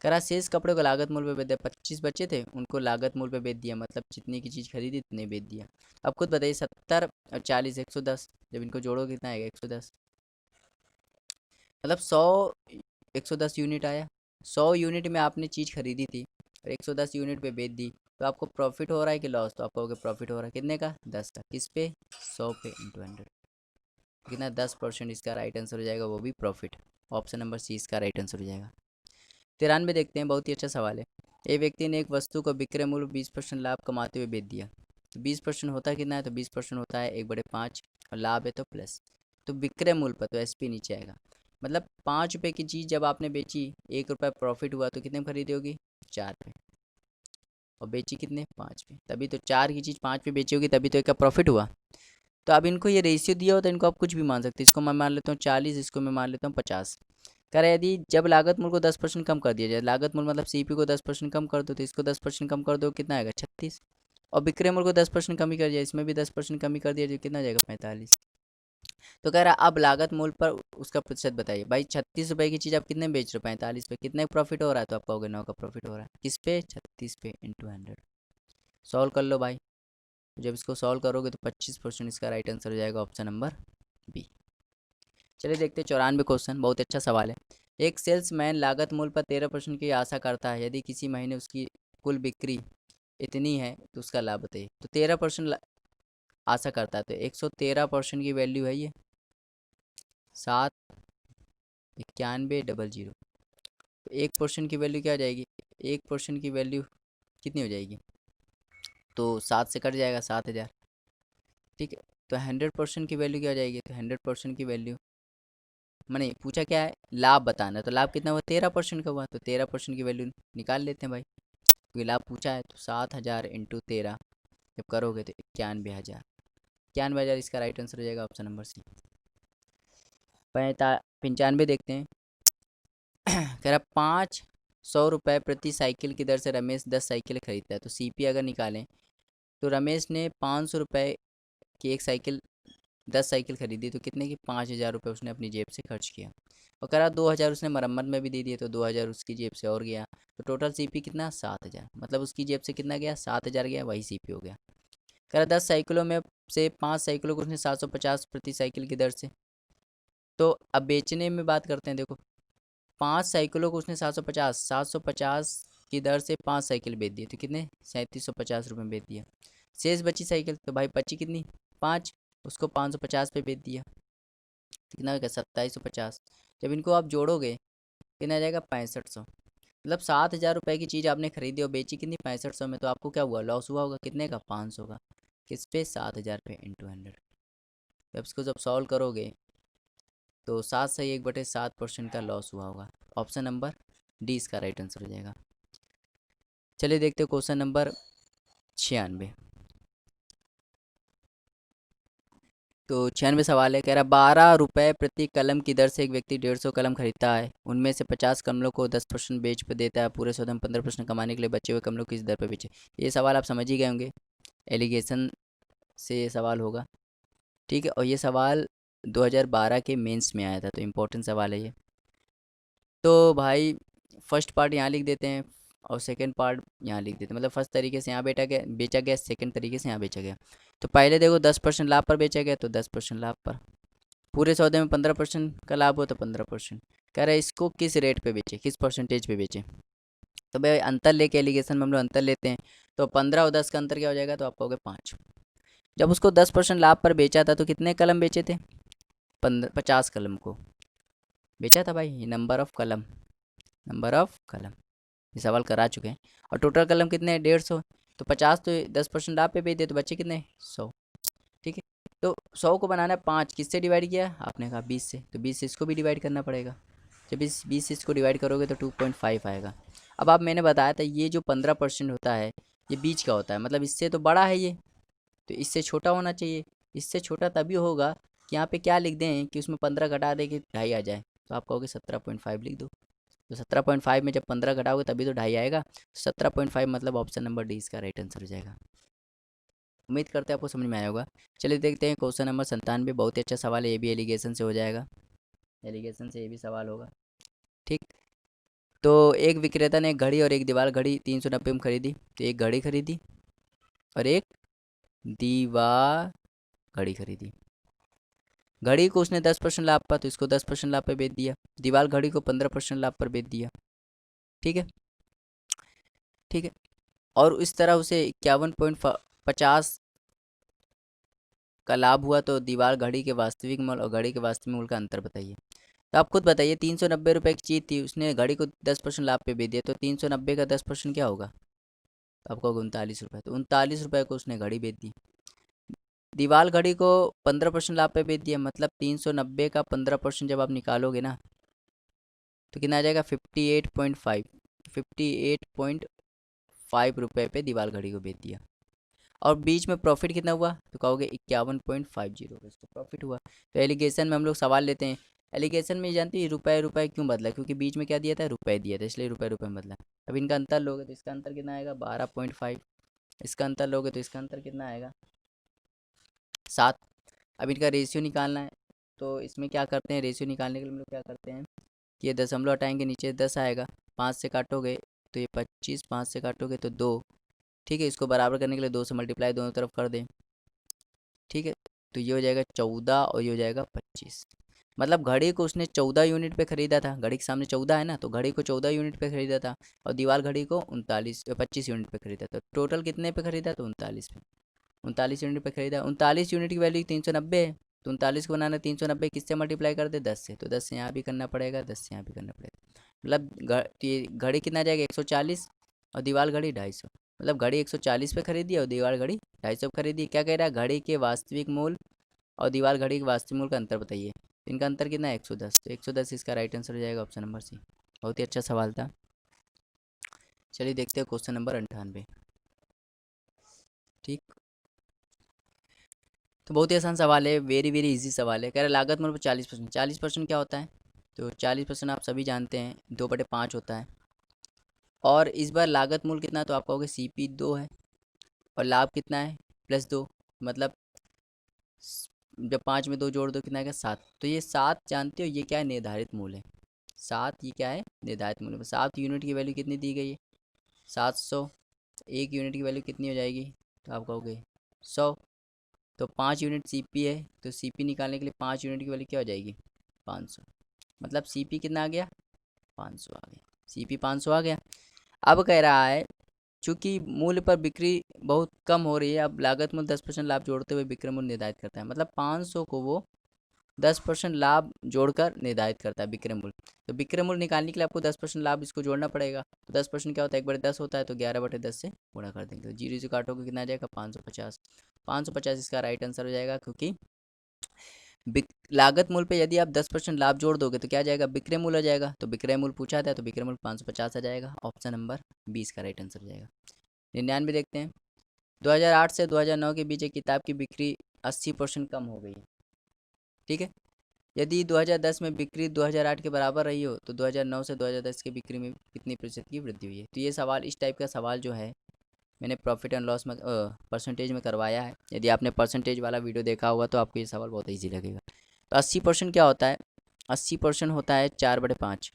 करा शेष कपड़े को लागत मूल्य पे बेच दिया। 25 बचे थे उनको लागत मूल्य पे बेच दिया, मतलब जितनी की चीज़ खरीदी उतने बेच दिया। अब खुद बताइए 70 और 40 110, जब इनको जोड़ो कितना आएगा 110, मतलब 100, 110 यूनिट आया। 100 यूनिट में आपने चीज़ खरीदी थी और 110 यूनिट पे बेच दी, तो आपको प्रॉफिट हो रहा है कि लॉस, तो आप कहोगे प्रॉफिट हो रहा है। कितने का 10 का, किस पे 100 पे इंटू 100, कितना 10%। इसका राइट आंसर हो जाएगा वो भी प्रॉफिट, ऑप्शन नंबर सी इसका राइट आंसर हो जाएगा। 93 देखते हैं, बहुत ही अच्छा सवाल है। एक व्यक्ति ने एक वस्तु को विक्रय मूल्य 20% लाभ कमाते हुए बेच दिया। तो 20% होता है कितना है, तो 20% होता है 1/5, और लाभ है तो प्लस। तो विक्रय मूल्य पर तो एसपी नीचे आएगा, मतलब 5 रुपये की चीज़ जब आपने बेची, 1 रुपये प्रॉफिट हुआ, तो कितने में खरीदी होगी 4 पे, और बेची कितने 5 पे, तभी तो 4 की चीज़ 5 पे बेची होगी, तभी तो एक का प्रॉफिट हुआ। तो अब इनको ये रेशियो दिया होता है, इनको आप कुछ भी मान सकते हैं। इसको मैं मान लेता हूँ 40, इसको मैं मान लेता हूँ 50। कह रहा है यदि जब लागत मूल्य को 10% कम कर दिया जाए, लागत मूल्य मतलब सीपी को 10% कम कर दो, तो इसको 10% कम कर दो कितना आएगा 36, और विक्रय मूल्य को 10% कमी कर दिया, इसमें भी 10% कमी कर दिया जाए, कितना आ जाएगा 45। तो कह रहा अब लागत मूल्य पर उसका प्रतिशत बताइए। भाई 36 रुपये की चीज़ आप कितने में बेच रहे हो 45 पे, कितने प्रॉफिट हो रहा है, तो आप कहोगे 9 का प्रॉफिट हो रहा है। किस पे 36 पे इंटू 100। सॉल्व कर लो भाई, जब इसको सॉल्व करोगे तो 25% इसका राइट आंसर हो जाएगा ऑप्शन नंबर बी। चलिए देखते हैं 94 क्वेश्चन, बहुत अच्छा सवाल है। एक सेल्समैन लागत मूल्य पर 13% की आशा करता है, यदि किसी महीने उसकी कुल बिक्री इतनी है तो उसका लाभ बताइए। तो 13% आशा करता है, तो 113% की वैल्यू है ये 791,000। तो 1% की वैल्यू क्या हो जाएगी, 1% की वैल्यू कितनी हो जाएगी, तो 7 से कट जाएगा 7,000। ठीक है, तो 100% की वैल्यू क्या हो जाएगी, तो 100% की वैल्यू मैंने पूछा क्या है, लाभ बताना है, तो लाभ कितना हुआ, 13% का हुआ, तो 13% की वैल्यू निकाल लेते हैं भाई, क्योंकि लाभ पूछा है। तो 7,000 इंटू 13 जब करोगे तो 91,000। 91,000 इसका राइट आंसर हो जाएगा, ऑप्शन नंबर सी। 95 देखते हैं। कह रहा 500 रुपये प्रति साइकिल की दर से रमेश 10 साइकिल खरीदता है। तो सीपी अगर निकालें तो रमेश ने 500 रुपये की एक साइकिल 10 साइकिल खरीदी, तो कितने की, 5,000 रुपये उसने अपनी जेब से खर्च किया। और कह रहा 2,000 उसने मरम्मत में भी दे दिए, तो 2,000 उसकी जेब से और गया। तो टोटल सीपी कितना, 7,000। मतलब उसकी जेब से कितना गया, 7,000 गया, वही सीपी हो गया। कह रहा 10 साइकिलों में से 5 साइकिलों को उसने 750 प्रति साइकिल की दर से। तो अब बेचने में बात करते हैं, देखो 5 साइकिलों को उसने 750 की दर से 5 साइकिल बेच दिए, तो कितने, 3,750 रुपये में बेच दिया। शेष बची साइकिल, तो भाई बची कितनी, 5, उसको 550 पे बेच दिया, तो कितना हो गया, 2,750। जब इनको आप जोड़ोगे कितना आ जाएगा, 6500। मतलब 7,000 रुपये की चीज़ आपने खरीदी और बेची कितनी, 6500 में, तो आपको क्या हुआ, लॉस हुआ होगा, कितने का, 500 का। किस पे, 7,000 पे इंटू 100। जब इसको जब सॉल्व करोगे तो 7 से 1/7% का लॉस हुआ होगा। ऑप्शन नंबर डी इसका राइट आंसर हो जाएगा। चलिए देखते हो क्वेश्चन नंबर 96। तो 96 सवाल है, कह रहा 12 रुपये प्रति कलम की दर से एक व्यक्ति 150 कलम खरीदता है, उनमें से 50 कलमों को 10% बेच पर देता है, पूरे सौदे में 15% कमाने के लिए बचे हुए कमलों किस दर पर बेचे। ये सवाल आप समझ ही गए होंगे, एलिगेशन से ये सवाल होगा। ठीक है, और ये सवाल 2012 के मेंस में आया था, तो इम्पोर्टेंट सवाल है ये। तो भाई फर्स्ट पार्ट यहाँ लिख देते हैं और सेकंड पार्ट यहाँ लिख देते हैं, मतलब फर्स्ट तरीके से यहाँ बेचा गया, सेकंड तरीके से यहाँ बेचा गया। तो पहले देखो 10% लाभ पर बेचा गया, तो 10% लाभ पर, पूरे सौदे में 15% का लाभ हो तो 15%। कह रहा है इसको किस रेट पे बेचे, किस परसेंटेज पे बेचे। तो भाई अंतर लेके एलिगेशन में हम लोग अंतर लेते हैं, तो 15 और 10 का अंतर क्या हो जाएगा, तो आप कहोगे 5। जब उसको 10% लाभ पर बेचा था तो कितने कलम बेचे थे, 50 कलम को बेचा था भाई, नंबर ऑफ कलम, नंबर ऑफ कलम, ये सवाल करा चुके हैं। और टोटल कलम कितने हैं, 150। तो 50 तो 10% लाभ पे बेच दिए, तो बच्चे कितने, 100। ठीक है, तो 100 को बनाना है 5 किससे डिवाइड किया, आपने कहा 20 से, तो 20 से इसको भी डिवाइड करना पड़ेगा। जब इस 20 से इसको डिवाइड करोगे तो 2.5 आएगा। अब आप मैंने बताया था ये जो 15% होता है ये बीच का होता है, मतलब इससे तो बड़ा है ये, तो इससे छोटा होना चाहिए। इससे छोटा तभी होगा कि यहाँ पे क्या लिख दें कि उसमें 15 घटा दे कि 2.5 आ जाए, तो आप कहोगे 17.5 लिख दो। तो 17.5 में जब 15 घटाओगे तभी तो 2.5 आएगा, तो 17.5 मतलब ऑप्शन नंबर डी इसका राइट आंसर हो जाएगा। उम्मीद करते हैं आपको समझ में आया होगा। चलिए देखते हैं क्वेश्चन नंबर 97, बहुत ही अच्छा सवाल है, ये भी एलिगेशन से हो जाएगा, एलिगेशन से ये भी सवाल होगा। ठीक, तो एक विक्रेता ने एक घड़ी और एक दीवार घड़ी 390 में खरीदी, तो एक घड़ी खरीदी और एक दीवार घड़ी खरीदी। घड़ी को उसने 10% लाभ पर, तो इसको 10% लाभ पर बेच दिया। दीवार घड़ी को 15% लाभ पर बेच दिया। ठीक है, ठीक है, और इस तरह उसे 51.50 का लाभ हुआ, तो दीवार घड़ी के वास्तविक मूल्य और घड़ी के वास्तविक मूल्य का अंतर बताइए। तो आप खुद बताइए, 390 रुपये की चीज़ थी, उसने घड़ी को 10% लाभ पे बेच दिया, तो 390 का 10% क्या होगा, तो आपको 39 रुपये, तो 39 रुपये को उसने घड़ी बेच दी। दीवार घड़ी को 15% लाभ पे बेच दिया, मतलब 390 का 15% जब आप निकालोगे ना तो कितना आ जाएगा, 58.5, 58.5 रुपये पे दीवार घड़ी को बेच दिया। और बीच में प्रॉफिट कितना हुआ, तो कहोगे 51.50 इसको प्रॉफिट हुआ। तो एलिगेशन में हम लोग सवाल लेते हैं, एलिगेशन में जानती है रुपए रुपए क्यों बदला, क्योंकि बीच में क्या दिया था, रुपए दिया था, इसलिए रुपए रुपए में बदला। अब इनका अंतर लोगे तो इसका अंतर कितना आएगा, 12.5। इसका अंतर लोगे तो इसका अंतर कितना आएगा, 7। अब इनका रेशियो निकालना है, तो इसमें क्या करते हैं, रेशियो निकालने के लिए हम लोग क्या करते हैं कि ये दशमलव हटाएंगे, नीचे 10 आएगा, 5 से काटोगे तो ये 25, 5 से काटोगे तो 2। ठीक है, इसको बराबर करने के लिए 2 से मल्टीप्लाई दोनों तरफ कर दें। ठीक है, तो ये हो जाएगा 14 और ये हो जाएगा 25। मतलब घड़ी को उसने 14 यूनिट पे ख़रीदा था, घड़ी के सामने 14 है ना, तो घड़ी को 14 यूनिट पे ख़रीदा था और दीवार घड़ी को 25 यूनिट पे ख़रीदा था। टोटल कितने पे ख़रीदा? तो 39 पे, 39 यूनिट पे ख़रीदा। 39 यूनिट की वैल्यू 390 है, तो 39 को बनाना 390 किससे मल्टीप्लाई कर दे? 10 से। तो 10 से यहाँ भी करना पड़ेगा, 10 से यहाँ भी करना पड़ेगा। मतलब तो ये घड़ी कितना जाएगा? 140 और दीवार घड़ी 250। मतलब घड़ी 140 पे खरीदी और दीवार घड़ी 250 पे खरीदी। क्या कह रहा है? घड़ी के वास्तविक मूल्य और दीवार घड़ी के वास्तविक मूल्य का अंतर बताइए। इनका अंतर कितना है? 110। तो 110 इसका राइट आंसर हो जाएगा ऑप्शन नंबर सी। बहुत ही अच्छा सवाल था। चलिए देखते हैं क्वेश्चन नंबर 98। ठीक, तो बहुत ही आसान सवाल है, वेरी वेरी इजी सवाल है। कह रहा है लागत मूल्य पर 40%। 40% क्या होता है? तो 40% आप सभी जानते हैं 2/5 होता है। और इस बार लागत मूल्य कितना है? तो आप कहोगे CP 2 है और लाभ कितना है? +2। मतलब जब 5 में 2 जोड़ दो कितना आएगा? 7। तो ये 7 जानते हो ये क्या है? निर्धारित मूल्य है। 7 ये क्या है? निर्धारित मूल्य। 7 यूनिट की वैल्यू कितनी दी गई है? 700। एक यूनिट की वैल्यू कितनी हो जाएगी? तो आप कहोगे 100। तो 5 यूनिट CP है, तो CP निकालने के लिए 5 यूनिट की वैल्यू क्या हो जाएगी? 500। मतलब CP कितना आ गया? 500 आ गया। CP 500 आ गया। अब कह रहा है चूंकि मूल्य पर बिक्री बहुत कम हो रही है, अब लागत मूल्य 10% लाभ जोड़ते हुए बिक्री मूल्य निर्धारित करता है। मतलब 500 को वो 10% लाभ जोड़कर निर्धारित करता है विक्रय मूल्य। तो विक्रय मूल्य निकालने के लिए आपको 10% लाभ इसको जोड़ना पड़ेगा। तो 10% क्या होता है? 1/10 होता है, तो 11/10 से गुणा कर देंगे। तो 0 से काटोगे कितना आ जाएगा? 550। 550 इसका राइट आंसर हो जाएगा, क्योंकि लागत मूल्य पे यदि आप 10% लाभ जोड़ दोगे तो क्या आ जाएगा? विक्रय मूल्य आ जाएगा। तो विक्रय मूल्य पूछा था, तो विक्रय मूल्य 550 आ जाएगा। ऑप्शन नंबर 20 का राइट आंसर हो जाएगा। 99 देखते हैं। 2008 से 2009 के बीच एक किताब की बिक्री 80% कम हो गई है। ठीक है, यदि 2010 में बिक्री 2008 के बराबर रही हो तो 2009 से 2010 की बिक्री में कितनी प्रतिशत की वृद्धि हुई है? तो ये सवाल, इस टाइप का सवाल जो है मैंने प्रॉफिट एंड लॉस में परसेंटेज में करवाया है। यदि आपने परसेंटेज वाला वीडियो देखा होगा तो आपको ये सवाल बहुत ईजी लगेगा। तो 80% क्या होता है? 80% होता है 4/5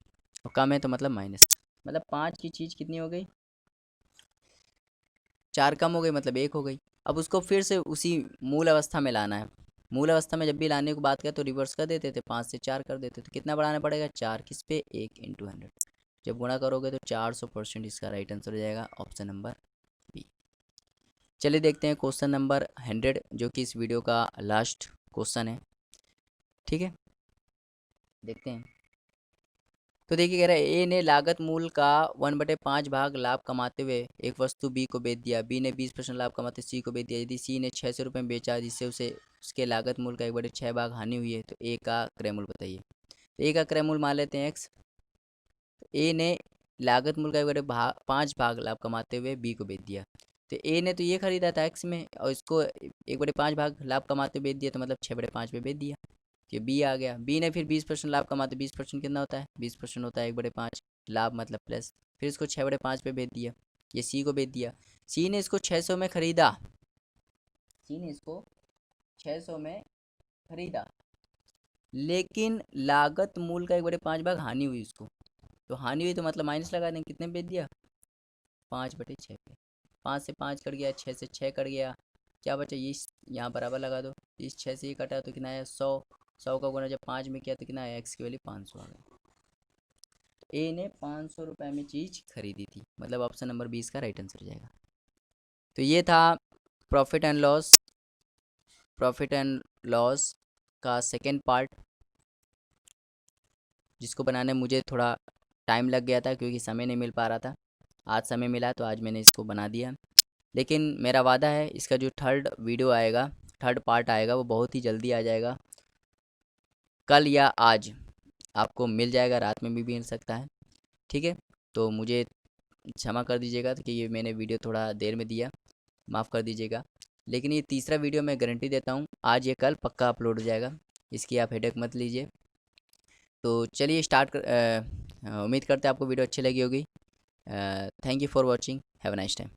और कम है तो मतलब माइनस। मतलब 5 की चीज़ कितनी हो गई? 4 कम हो गई मतलब 1 हो गई। अब उसको फिर से उसी मूल अवस्था में लाना है। मूल अवस्था में जब भी लाने की बात करें तो रिवर्स कर देते थे, 5 से 4 कर देते। तो कितना बढ़ाना पड़ेगा? 4 किस पे? 1 × 100। जब गुणा करोगे तो 400% इसका राइट आंसर हो जाएगा, ऑप्शन नंबर बी। चलिए देखते हैं क्वेश्चन नंबर 100, जो कि इस वीडियो का लास्ट क्वेश्चन है। ठीक है, देखते हैं। तो देखिए, कह रहा है ए ने लागत मूल्य का 1/5 भाग लाभ कमाते हुए एक वस्तु बी को बेच दिया। बी ने 20% लाभ कमाते सी को बेच दिया। यदि सी ने 600 रुपये में बेचा, जिससे उसे उसके लागत मूल्य का 1/6 भाग हानि हुई है, तो ए का क्रय मूल्य बताइए। तो ए का क्रय मूल्य मान लेते हैं एक्स। ए ने लागत मूल्य का 1/5 भाग लाभ कमाते हुए बी को बेच दिया। तो ए ने तो ये खरीदा था एक्स में और इसको 1/5 भाग लाभ कमाते हुए बेच दिया, तो मतलब 6/5 पे बेच दिया। ये बी आ गया। बी ने फिर 20% लाभ कमाते, 20% कितना होता है? 20% होता है 1/5 लाभ मतलब प्लस। फिर इसको 6/5 पे बेच दिया। ये सी को बेच दिया। सी ने इसको 600 में खरीदा। सी ने इसको 600 में खरीदा, लेकिन लागत मूल्य का 1/5 भाग हानि हुई उसको। तो हानि हुई तो मतलब माइनस लगा दें, कितने बेच दिया? 5/6 पे। 5 से 5 कट गया, 6 से 6 कट गया, क्या बचा? ये यहाँ बराबर लगा दो। इस 6 से ये कटा तो कितना आया? 100। 100 का गुना जब 5 में किया तो कितना आया? एक्स की वैल्यू 500 आ गई। ए ने 500 रुपये में चीज़ खरीदी थी, मतलब ऑप्शन नंबर 20 का राइट आंसर हो जाएगा। तो ये था profit and loss, profit and loss का सेकेंड पार्ट, जिसको बनाने में मुझे थोड़ा टाइम लग गया था क्योंकि समय नहीं मिल पा रहा था। आज समय मिला तो आज मैंने इसको बना दिया। लेकिन मेरा वादा है इसका जो थर्ड वीडियो आएगा, थर्ड पार्ट आएगा, वो बहुत ही जल्दी आ जाएगा। कल या आज आपको मिल जाएगा, रात में भी मिल सकता है। ठीक है, तो मुझे क्षमा कर दीजिएगा कि ये मैंने वीडियो थोड़ा देर में दिया, माफ़ कर दीजिएगा। लेकिन ये तीसरा वीडियो मैं गारंटी देता हूँ आज ये कल पक्का अपलोड हो जाएगा, इसकी आप हेडेक मत लीजिए। तो चलिए स्टार्ट कर, उम्मीद करते हैं आपको वीडियो अच्छी लगी होगी। Thank you for watching, have a nice time.